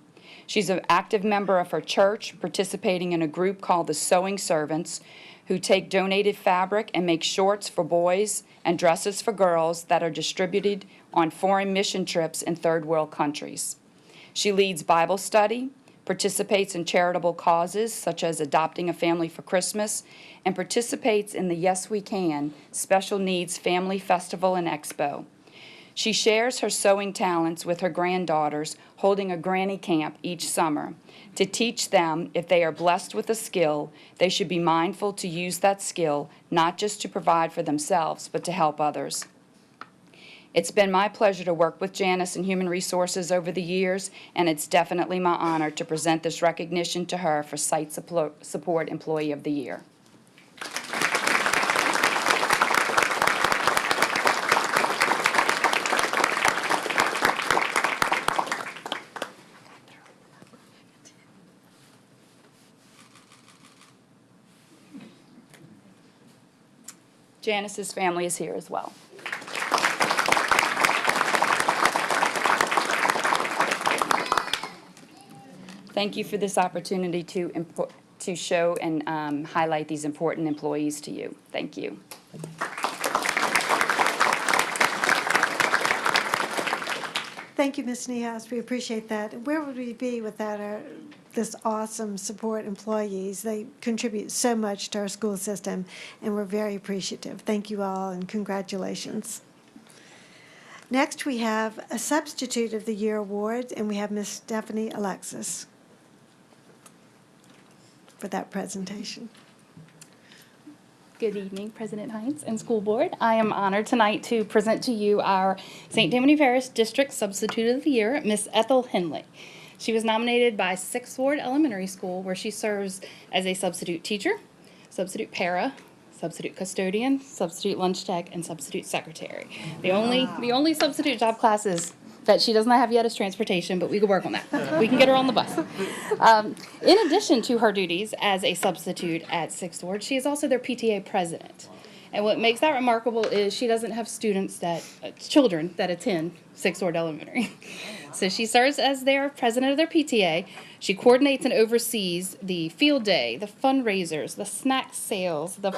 She's an active member of her church, participating in a group called the Sewing Servants, who take donated fabric and make shorts for boys and dresses for girls that are distributed on foreign mission trips in third world countries. She leads Bible study, participates in charitable causes such as adopting a family for Christmas, and participates in the Yes We Can Special Needs Family Festival and Expo. She shares her sewing talents with her granddaughters, holding a granny camp each summer to teach them if they are blessed with a skill, they should be mindful to use that skill not just to provide for themselves, but to help others. It's been my pleasure to work with Janice in Human Resources over the years, and it's definitely my honor to present this recognition to her for Site Support Employee of the Year. Janice's family is here as well. Thank you for this opportunity to show and highlight these important employees to you. Thank you. Thank you, Ms. Niehaus. We appreciate that. Where would we be without this awesome support employees? They contribute so much to our school system, and we're very appreciative. Thank you all, and congratulations. Next, we have a Substitute of the Year award, and we have Ms. Stephanie Alexis for that presentation. Good evening, President Hines and School Board. I am honored tonight to present to you our St. Tammany Parish District Substitute of the Year, Miss Ethel Henley. She was nominated by 6th Ward Elementary School, where she serves as a substitute teacher, substitute para, substitute custodian, substitute lunch tech, and substitute secretary. The only substitute job classes that she does not have yet is transportation, but we can work on that. We can get her on the bus. In addition to her duties as a substitute at 6th Ward, she is also their PTA president. And what makes that remarkable is she doesn't have children that attend 6th Ward Elementary. So she serves as their president of their PTA. She coordinates and oversees the field day, the fundraisers, the snack sales, the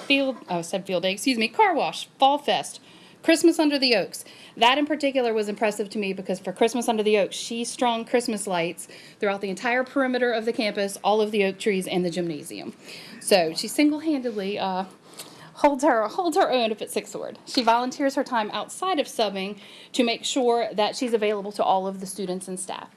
car wash, fall fest, Christmas Under the Oaks. That in particular was impressive to me because for Christmas Under the Oaks, she strung Christmas lights throughout the entire perimeter of the campus, all of the oak trees, and the gymnasium. So she single-handedly holds her own up at 6th Ward. She volunteers her time outside of subbing to make sure that she's available to all of the students and staff.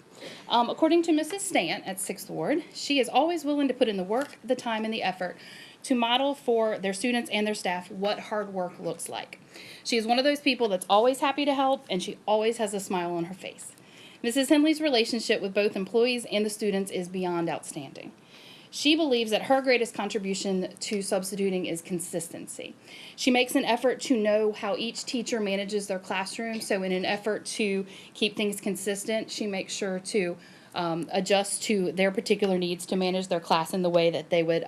According to Mrs. Stant at 6th Ward, she is always willing to put in the work, the time, and the effort to model for their students and their staff what hard work looks like. She is one of those people that's always happy to help, and she always has a smile on her face. Mrs. Henley's relationship with both employees and the students is beyond outstanding. She believes that her greatest contribution to substituting is consistency. She makes an effort to know how each teacher manages their classroom, so in an effort to keep things consistent, she makes sure to adjust to their particular needs to manage their class in the way that they would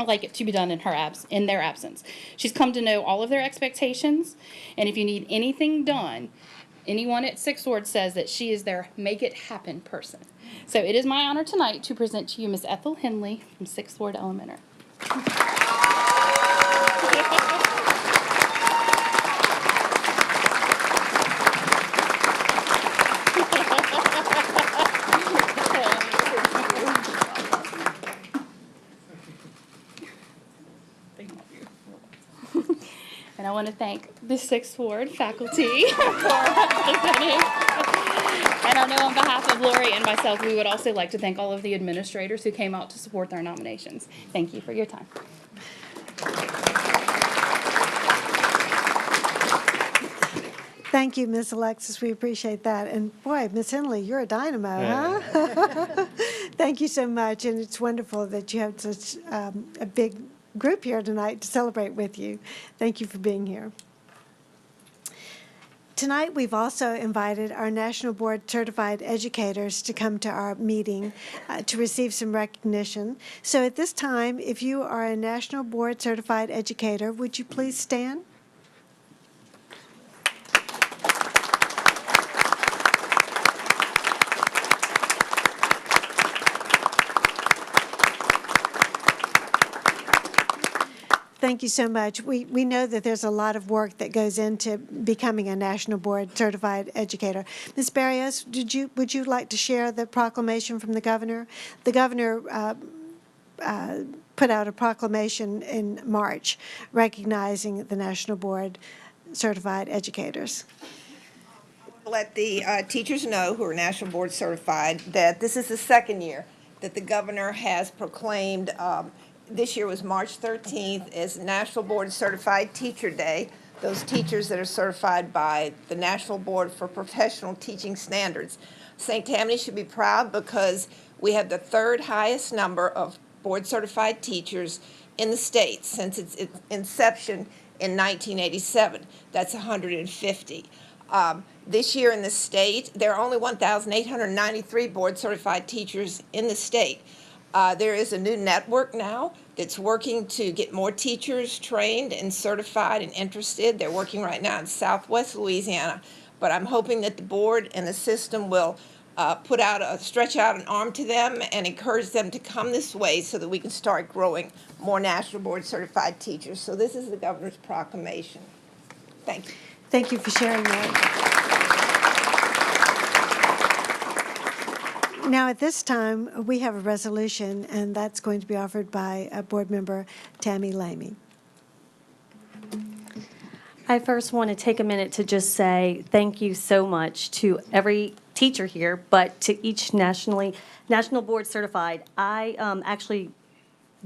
like it to be done in their absence. She's come to know all of their expectations, and if you need anything done, anyone at 6th Ward says that she is their make it happen person. So it is my honor tonight to present to you Miss Ethel Henley from 6th Ward Elementary. And I want to thank the 6th Ward faculty for representing. And I know on behalf of Lori and myself, we would also like to thank all of the administrators who came out to support their nominations. Thank you for your time. Thank you, Ms. Alexis. We appreciate that. And boy, Ms. Henley, you're a dynamo, huh? Thank you so much. And it's wonderful that you have such a big group here tonight to celebrate with you. Thank you for being here. Tonight, we've also invited our National Board Certified Educators to come to our meeting to receive some recognition. So at this time, if you are a National Board Certified Educator, would you please stand? Thank you so much. We know that there's a lot of work that goes into becoming a National Board Certified Educator. Ms. Barrios, would you like to share the proclamation from the governor? The governor put out a proclamation in March recognizing the National Board Certified Educators. Let the teachers know who are National Board Certified that this is the second year that the governor has proclaimed this year was March 13th as National Board Certified Teacher Day those teachers that are certified by the National Board for Professional Teaching Standards. St. Tammany should be proud because we have the third highest number of board-certified teachers in the state since its inception in 1987. That's 150. This year in the state, there are only 1,893 board-certified teachers in the state. There is a new network now that's working to get more teachers trained and certified and interested. They're working right now in Southwest Louisiana, but I'm hoping that the board and the system will stretch out an arm to them and encourage them to come this way so that we can start growing more national board certified teachers. So this is the governor's proclamation. Thank you. Thank you for sharing that. Now, at this time, we have a resolution, and that's going to be offered by Board Member Tammy Lamy. I first want to take a minute to just say thank you so much to every teacher here, but to each national board certified. I actually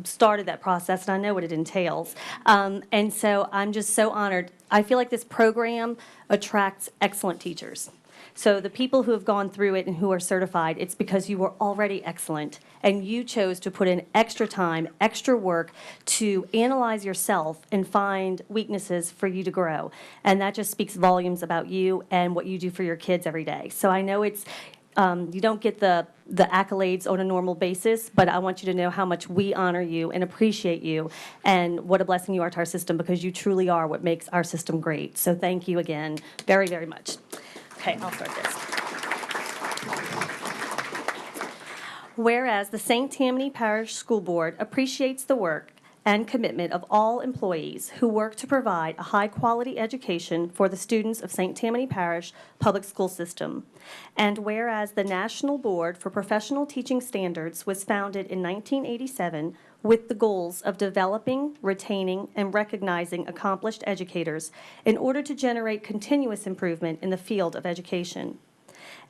started that process, and I know what it entails. And so I'm just so honored. I feel like this program attracts excellent teachers. So the people who have gone through it and who are certified, it's because you were already excellent, and you chose to put in extra time, extra work to analyze yourself and find weaknesses for you to grow. And that just speaks volumes about you and what you do for your kids every day. So I know it's you don't get the accolades on a normal basis, but I want you to know how much we honor you and appreciate you, and what a blessing you are to our system, because you truly are what makes our system great. So thank you again very, very much. Okay, I'll start this. Whereas the St. Tammany Parish School Board appreciates the work and commitment of all employees who work to provide a high-quality education for the students of St. Tammany Parish Public School System. And whereas the National Board for Professional Teaching Standards was founded in 1987 with the goals of developing, retaining, and recognizing accomplished educators in order to generate continuous improvement in the field of education.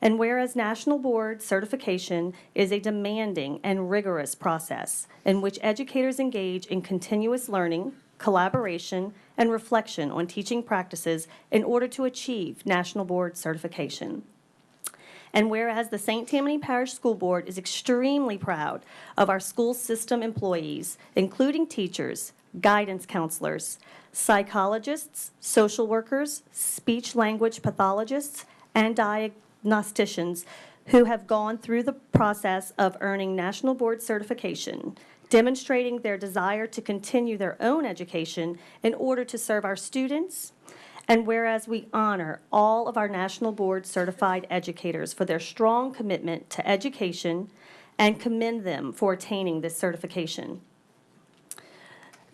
And whereas National Board certification is a demanding and rigorous process in which educators engage in continuous learning, collaboration, and reflection on teaching practices in order to achieve National Board certification. And whereas the St. Tammany Parish School Board is extremely proud of our school system employees, including teachers, guidance counselors, psychologists, social workers, speech-language pathologists, and diagnosticians who have gone through the process of earning National Board certification, demonstrating their desire to continue their own education in order to serve our students. And whereas we honor all of our National Board certified educators for their strong commitment to education and commend them for attaining this certification.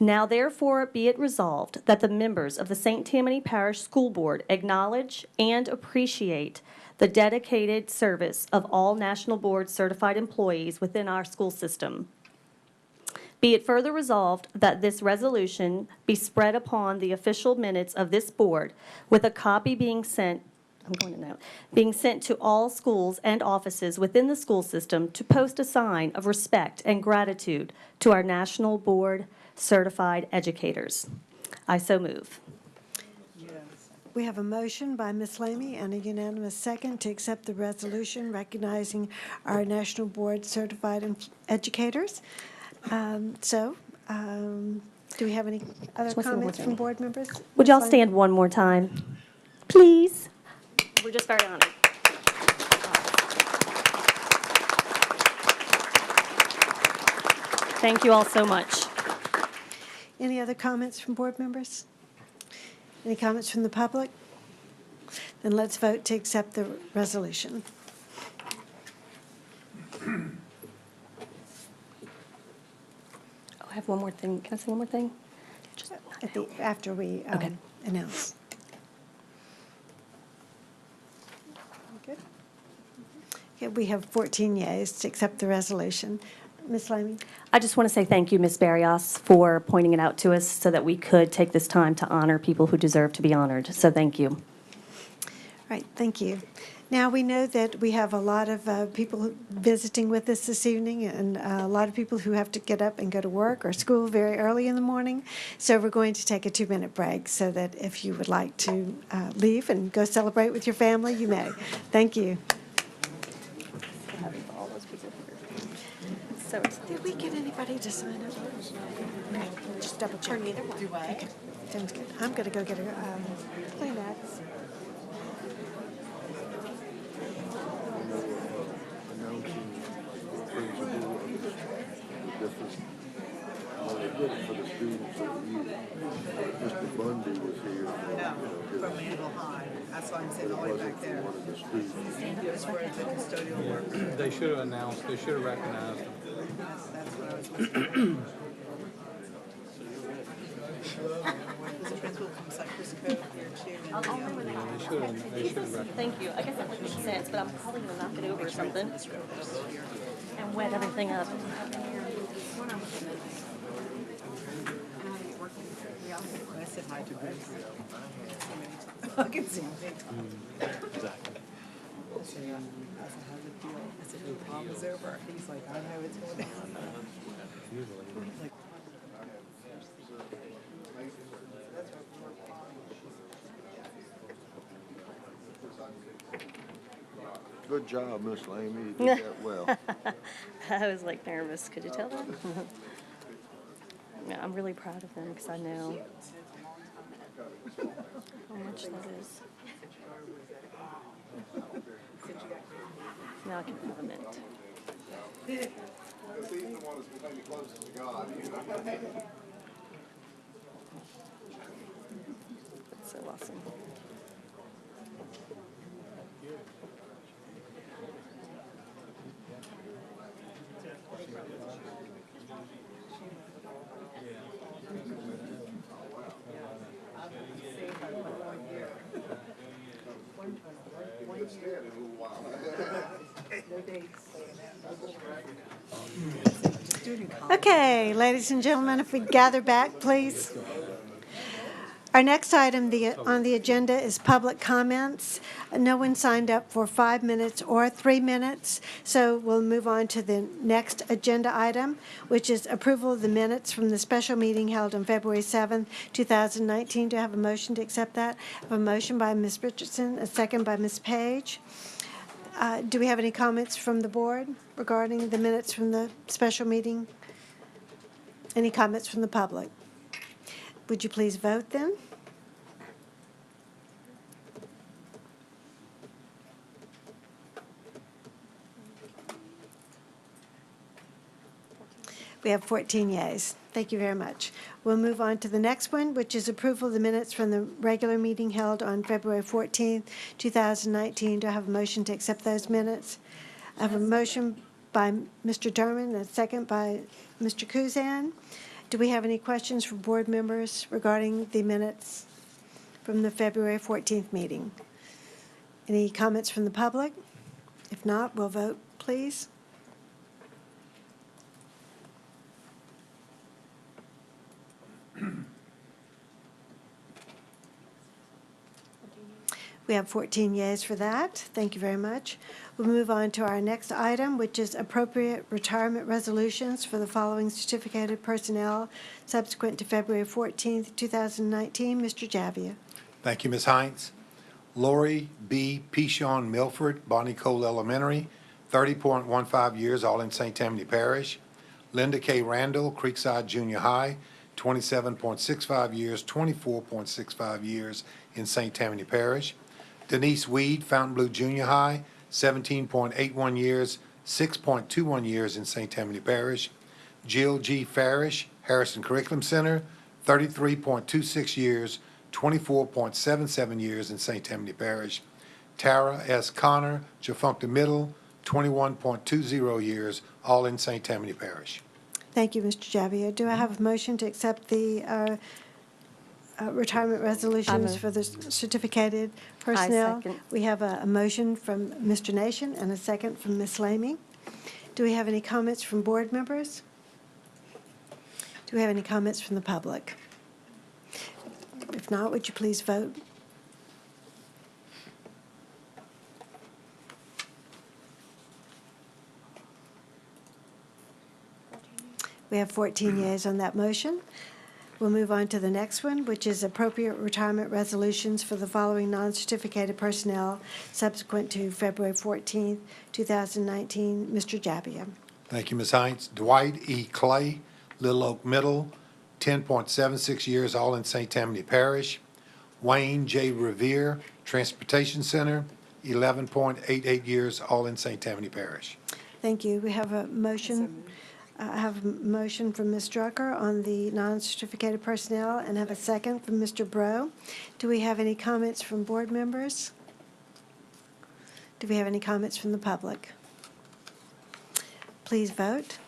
Now therefore be it resolved that the members of the St. Tammany Parish School Board acknowledge and appreciate the dedicated service of all National Board certified employees within our school system. Be it further resolved that this resolution be spread upon the official minutes of this board, with a copy being sent to all schools and offices within the school system to post a sign of respect and gratitude to our National Board certified educators. I so move. We have a motion by Ms. Lamy and a unanimous second to accept the resolution recognizing our National Board certified educators. Do we have any other comments from board members? Would y'all stand one more time, please? We're just very honored. Thank you all so much. Any other comments from board members? Any comments from the public? Then let's vote to accept the resolution. I have one more thing. Can I say one more thing? After we announce. Good. Okay, we have 14 yeas to accept the resolution. Ms. Lamy? I just want to say thank you, Ms. Barrios, for pointing it out to us so that we could take this time to honor people who deserve to be honored. So thank you. All right, thank you. Now, we know that we have a lot of people visiting with us this evening, and a lot of people who have to get up and go to work or school very early in the morning. So we're going to take a 2-minute break so that if you would like to leave and go celebrate with your family, you may. Thank you. So did we get anybody to sign up? Okay, just double check. Or neither one. Do I? Okay, sounds good. I'm going to go get a Kleenex. For the students of the year. Mr. Bundy was here. From Manville High. That's why I'm sitting all the way back there. Just for the custodial work. They should have announced, they should have recognized them. That's what I was wondering. There's a principal from Cypress Cove here too. They should have recognized. Thank you. I guess that would make sense, but I'm probably going to knock it over or something and wet everything up. I said hi to Bruce. I can see him. Exactly. I said, how's it feel? I said, your prom is over. He's like, I know it's going down. He's like, Good job, Miss Lamy. You did that well. I was like nervous. Could you tell that? Yeah, I'm really proud of them because I know how much that is. Now I can have a mint. That's so awesome. Okay, ladies and gentlemen, if we gather back, please. Our next item on the agenda is public comments. No one signed up for 5 minutes or 3 minutes, so we'll move on to the next agenda item, which is approval of the minutes from the special meeting held on February 7th, 2019. Do I have a motion to accept that? I have a motion by Ms. Richardson, a second by Ms. Page. Do we have any comments from the board regarding the minutes from the special meeting? Any comments from the public? Would you please vote then? We have 14 yeas. Thank you very much. We'll move on to the next one, which is approval of the minutes from the regular meeting held on February 14th, 2019. Do I have a motion to accept those minutes? I have a motion by Mr. Derman and a second by Mr. Kuzan. Do we have any questions from board members regarding the minutes from the February 14th meeting? Any comments from the public? If not, we'll vote, please. We have 14 yeas for that. Thank you very much. We'll move on to our next item, which is appropriate retirement resolutions for the following certificated personnel subsequent to February 14th, 2019. Mr. Javia. Thank you, Ms. Hines. Lori B. Pishon Milford, Bonnie Cole Elementary, 30.15 years, all in St. Tammany Parish. Linda K. Randall, Creekside Junior High, 27.65 years, 24.65 years in St. Tammany Parish. Denise Weed, Fountainblue Junior High, 17.81 years, 6.21 years in St. Tammany Parish. Jill G. Farish, Harrison Curriculum Center, 33.26 years, 24.77 years in St. Tammany Parish. Tara S. Connor, Jafuncta Middle, 21.20 years, all in St. Tammany Parish. Thank you, Mr. Javia. Do I have a motion to accept the retirement resolutions for the certificated personnel? I second. We have a motion from Mr. Nation and a second from Ms. Lamy. Do we have any comments from board members? Do we have any comments from the public? If not, would you please vote? We have 14 yeas on that motion. We'll move on to the next one, which is appropriate retirement resolutions for the following non-certificated personnel subsequent to February 14th, 2019. Mr. Jabbia. Thank you, Ms. Hines. Dwight E. Clay, Little Oak Middle, 10.76 years, all in St. Tammany Parish. Wayne J. Revere, Transportation Center, 11.88 years, all in St. Tammany Parish. Thank you. We have a motion. I have a motion from Ms. Drucker on the non-certificated personnel and have a second from Mr. Bro. Do we have any comments from board members? Do we have any comments from the public? Please vote.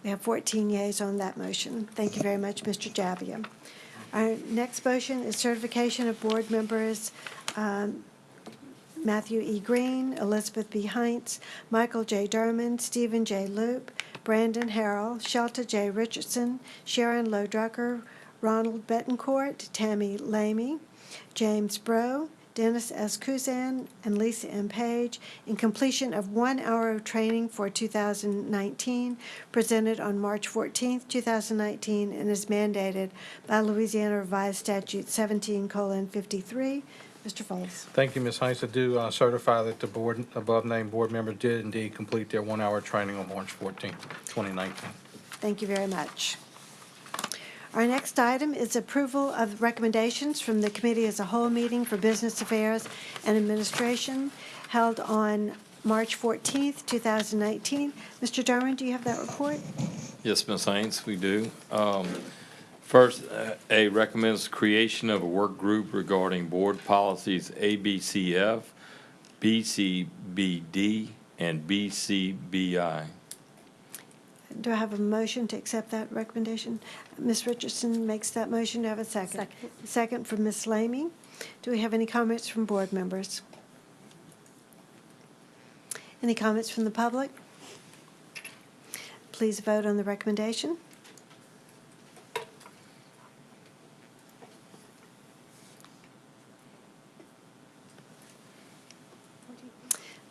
We have 14 yeas on that motion. Thank you very much, Mr. Jabbia. Our next motion is certification of board members Matthew E. Green, Elizabeth B. Heinz, Michael J. Derman, Stephen J. Loop, Brandon Harrell, Shelta J. Richardson, Sharon Lowe Drucker, Ronald Betancourt, Tammy Lamy, James Bro, Dennis S. Kuzan, and Lisa M. Page in completion of 1 hour of training for 2019, presented on March 14th, 2019, and is mandated by Louisiana Revised Statute 17:53. Mr. Foles. Thank you, Ms. Heinz. I do certify that the board, above-named board members did indeed complete their 1 hour training on March 14th, 2019. Thank you very much. Our next item is approval of recommendations from the Committee as a Whole meeting for Business Affairs and Administration held on March 14th, 2019. Mr. Derman, do you have that report? Yes, Ms. Hines, we do. First, A recommends creation of a work group regarding board policies ABCF, BCBD, and BCBI. Do I have a motion to accept that recommendation? Ms. Richardson makes that motion. Do I have a second? Second from Ms. Lamy. Do we have any comments from board members? Any comments from the public? Please vote on the recommendation.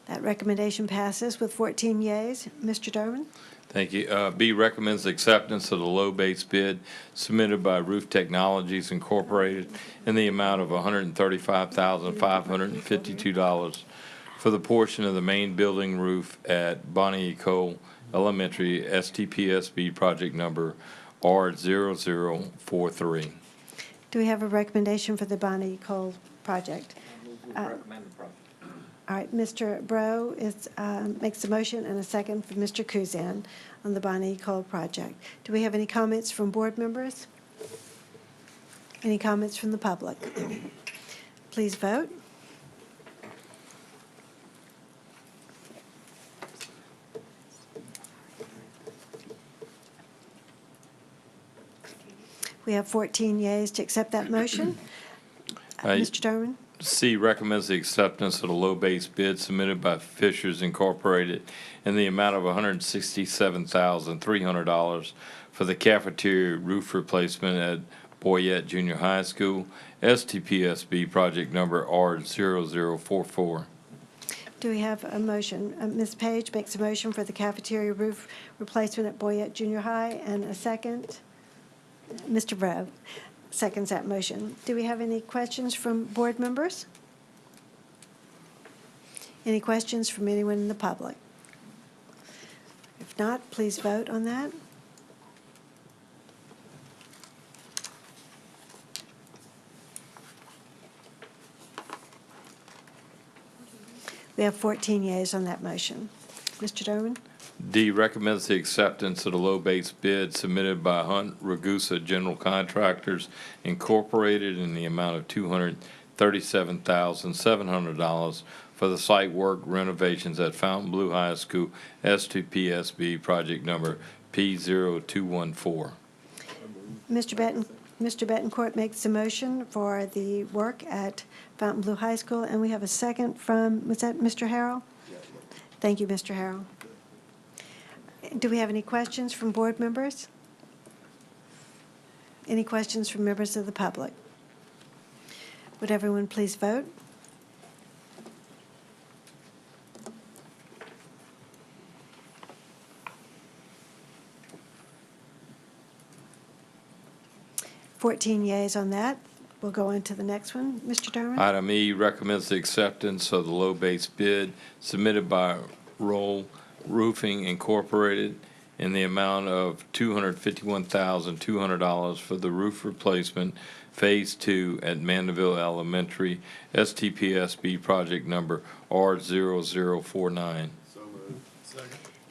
That recommendation passes with 14 yeas. Mr. Derman? Thank you. B recommends acceptance of the low base bid submitted by Roof Technologies Incorporated in the amount of $135,552 for the portion of the main building roof at Bonnie E. Cole Elementary STPPS project number R0043. Do we have a recommendation for the Bonnie Cole project? Recommend the project. All right, Mr. Bro makes a motion and a second for Mr. Kuzan on the Bonnie Cole project. Do we have any comments from board members? Any comments from the public? Please vote. We have 14 yeas to accept that motion. Mr. Derman? C recommends the acceptance of the low base bid submitted by Fishers Incorporated in the amount of $167,300 for the cafeteria roof replacement at Boyette Junior High School, STPSB project number R0044. Do we have a motion? Ms. Page makes a motion for the cafeteria roof replacement at Boyette Junior High, and a second. Mr. Bro seconds that motion. Do we have any questions from board members? Any questions from anyone in the public? If not, please vote on that. We have 14 yeas on that motion. Mr. Derman? D recommends the acceptance of the low base bid submitted by Hunt Ragusa General Contractors Incorporated in the amount of $237,700 for the site work renovations at Fountain Blue High School, S2PSB project number P0214. Mr. Betancourt makes a motion for the work at Fountain Blue High School, and we have a second from, was that Mr. Harrell? Thank you, Mr. Harrell. Do we have any questions from board members? Any questions from members of the public? Would everyone please vote? 14 yeas on that. We'll go on to the next one. Mr. Derman? Item E recommends the acceptance of the low base bid submitted by Roll Roofing Incorporated in the amount of $251,200 for the roof replacement Phase 2 at Mandeville Elementary, STPSB project number R0049.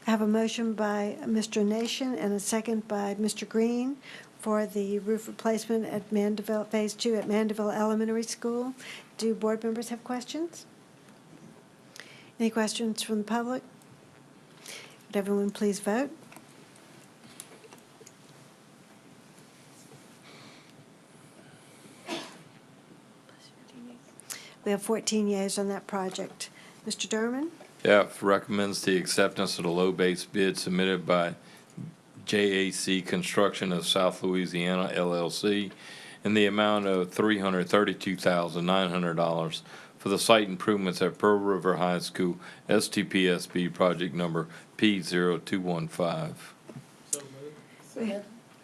I have a motion by Mr. Nation and a second by Mr. Green for the roof replacement at Mandeville, Phase 2 at Mandeville Elementary School. Do board members have questions? Any questions from the public? Would everyone please vote? We have 14 yeas on that project. Mr. Derman? F recommends the acceptance of the low base bid submitted by JAC Construction of South Louisiana LLC in the amount of $332,900 for the site improvements at Pearl River High School, STPSB project number P0215.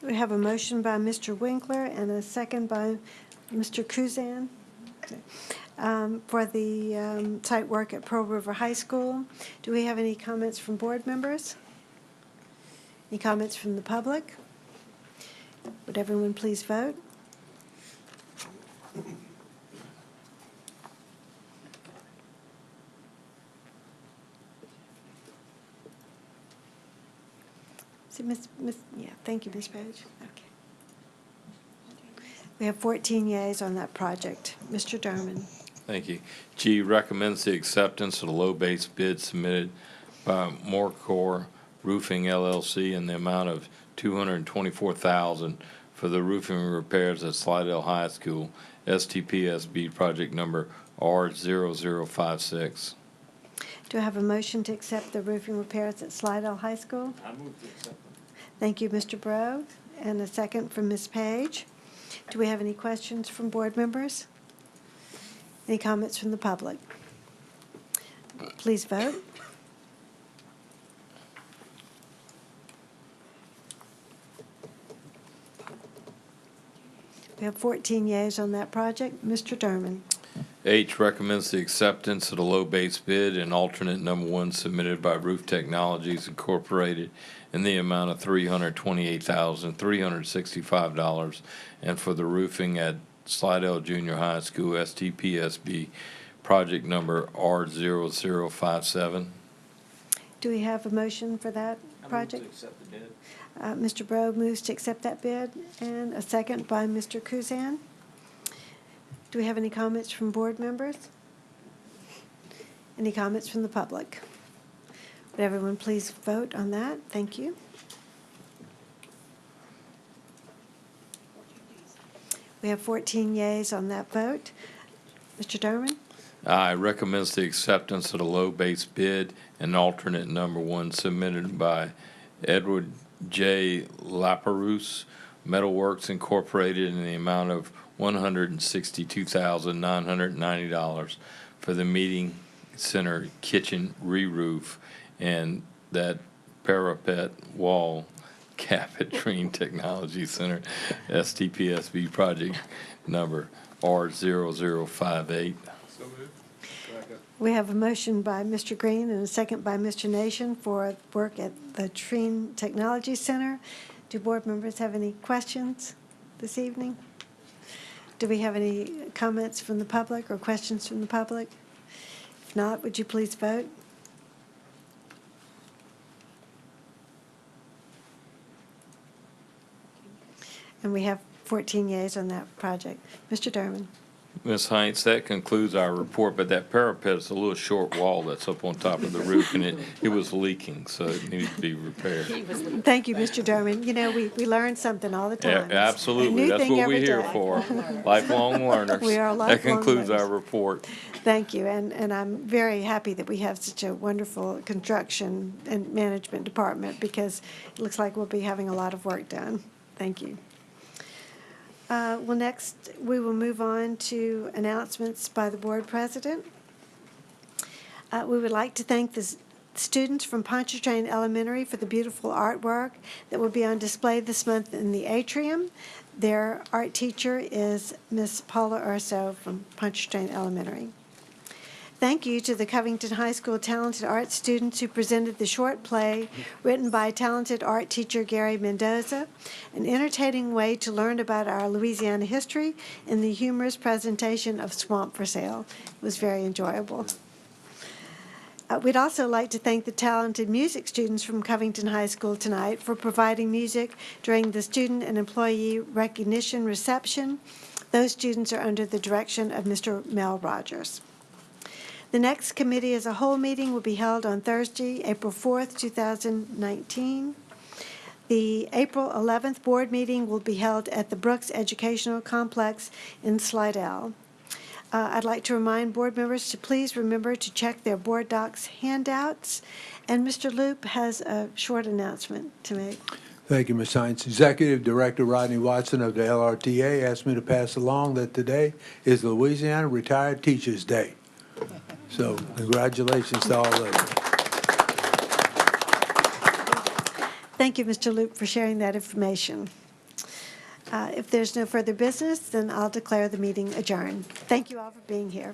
We have a motion by Mr. Winkler and a second by Mr. Kuzan for the site work at Pearl River High School. Do we have any comments from board members? Any comments from the public? Would everyone please vote? So yeah, thank you, Ms. Page. Okay. We have 14 yeas on that project. Mr. Derman. Thank you. G recommends the acceptance of the low base bid submitted by Morecore Roofing LLC in the amount of $224,000 for the roofing repairs at Slidell High School, STPSB project number R0056. Do I have a motion to accept the roofing repairs at Slidell High School? I move to accept them. Thank you, Mr. Bro, and a second from Ms. Page. Do we have any questions from board members? Any comments from the public? Please vote. We have 14 yeas on that project. Mr. Derman. H recommends the acceptance of the low base bid and alternate number 1 submitted by Roof Technologies Incorporated in the amount of $328,365 and for the roofing at Slidell Junior High School, STPSB project number R0057. Do we have a motion for that project? I move to accept the bid. Mr. Bro moves to accept that bid, and a second by Mr. Kuzan. Do we have any comments from board members? Any comments from the public? Would everyone please vote on that? Thank you. We have 14 yeas on that vote. Mr. Derman? I recommends the acceptance of the low base bid and alternate number 1 submitted by Edward J. Laperouse Metalworks Incorporated in the amount of $162,990 for the meeting center kitchen re-roof and that parapet wall cap at Treen Technology Center, STPSB project number R0058. We have a motion by Mr. Green and a second by Mr. Nation for work at the Treen Technology Center. Do board members have any questions this evening? Do we have any comments from the public or questions from the public? If not, would you please vote? And we have 14 yeas on that project. Mr. Derman. Ms. Heinz, that concludes our report, but that parapet is a little short wall that's up on top of the roof, and it was leaking, so it needed to be repaired. Thank you, Mr. Derman. You know, we learn something all the time. Yeah, absolutely. That's what we're here for, lifelong learners. We are lifelong That concludes learners. our report. Thank you, and I'm very happy that we have such a wonderful construction and management department because it looks like we'll be having a lot of work done. Thank you. Well, next, we will move on to announcements by the board president. We would like to thank the students from Pontchartrain Elementary for the beautiful artwork that will be on display this month in the atrium. Their art teacher is Miss Paula Urso from Pontchartrain Elementary. Thank you to the Covington High School talented art students who presented the short play written by talented art teacher Gary Mendoza, an entertaining way to learn about our Louisiana history in the humorous presentation of Swamp for Sale. It was very enjoyable. We'd also like to thank the talented music students from Covington High School tonight for providing music during the student and employee recognition reception. Those students are under the direction of Mr. Mel Rogers. The next committee as a whole meeting will be held on Thursday, April 4th, 2019. The April 11th board meeting will be held at the Brooks Educational Complex in Slidell. I'd like to remind board members to please remember to check their board docs handouts. And Mr. Loop has a short announcement to make. Thank you, Ms. Hines. Executive Director Rodney Watson of the LRTA asked me to pass along that today is Louisiana Retired Teachers Day. So congratulations to all of you. Thank you, Mr. Loop, for sharing that information. If there's no further business, then I'll declare the meeting adjourned. Thank you all for being here.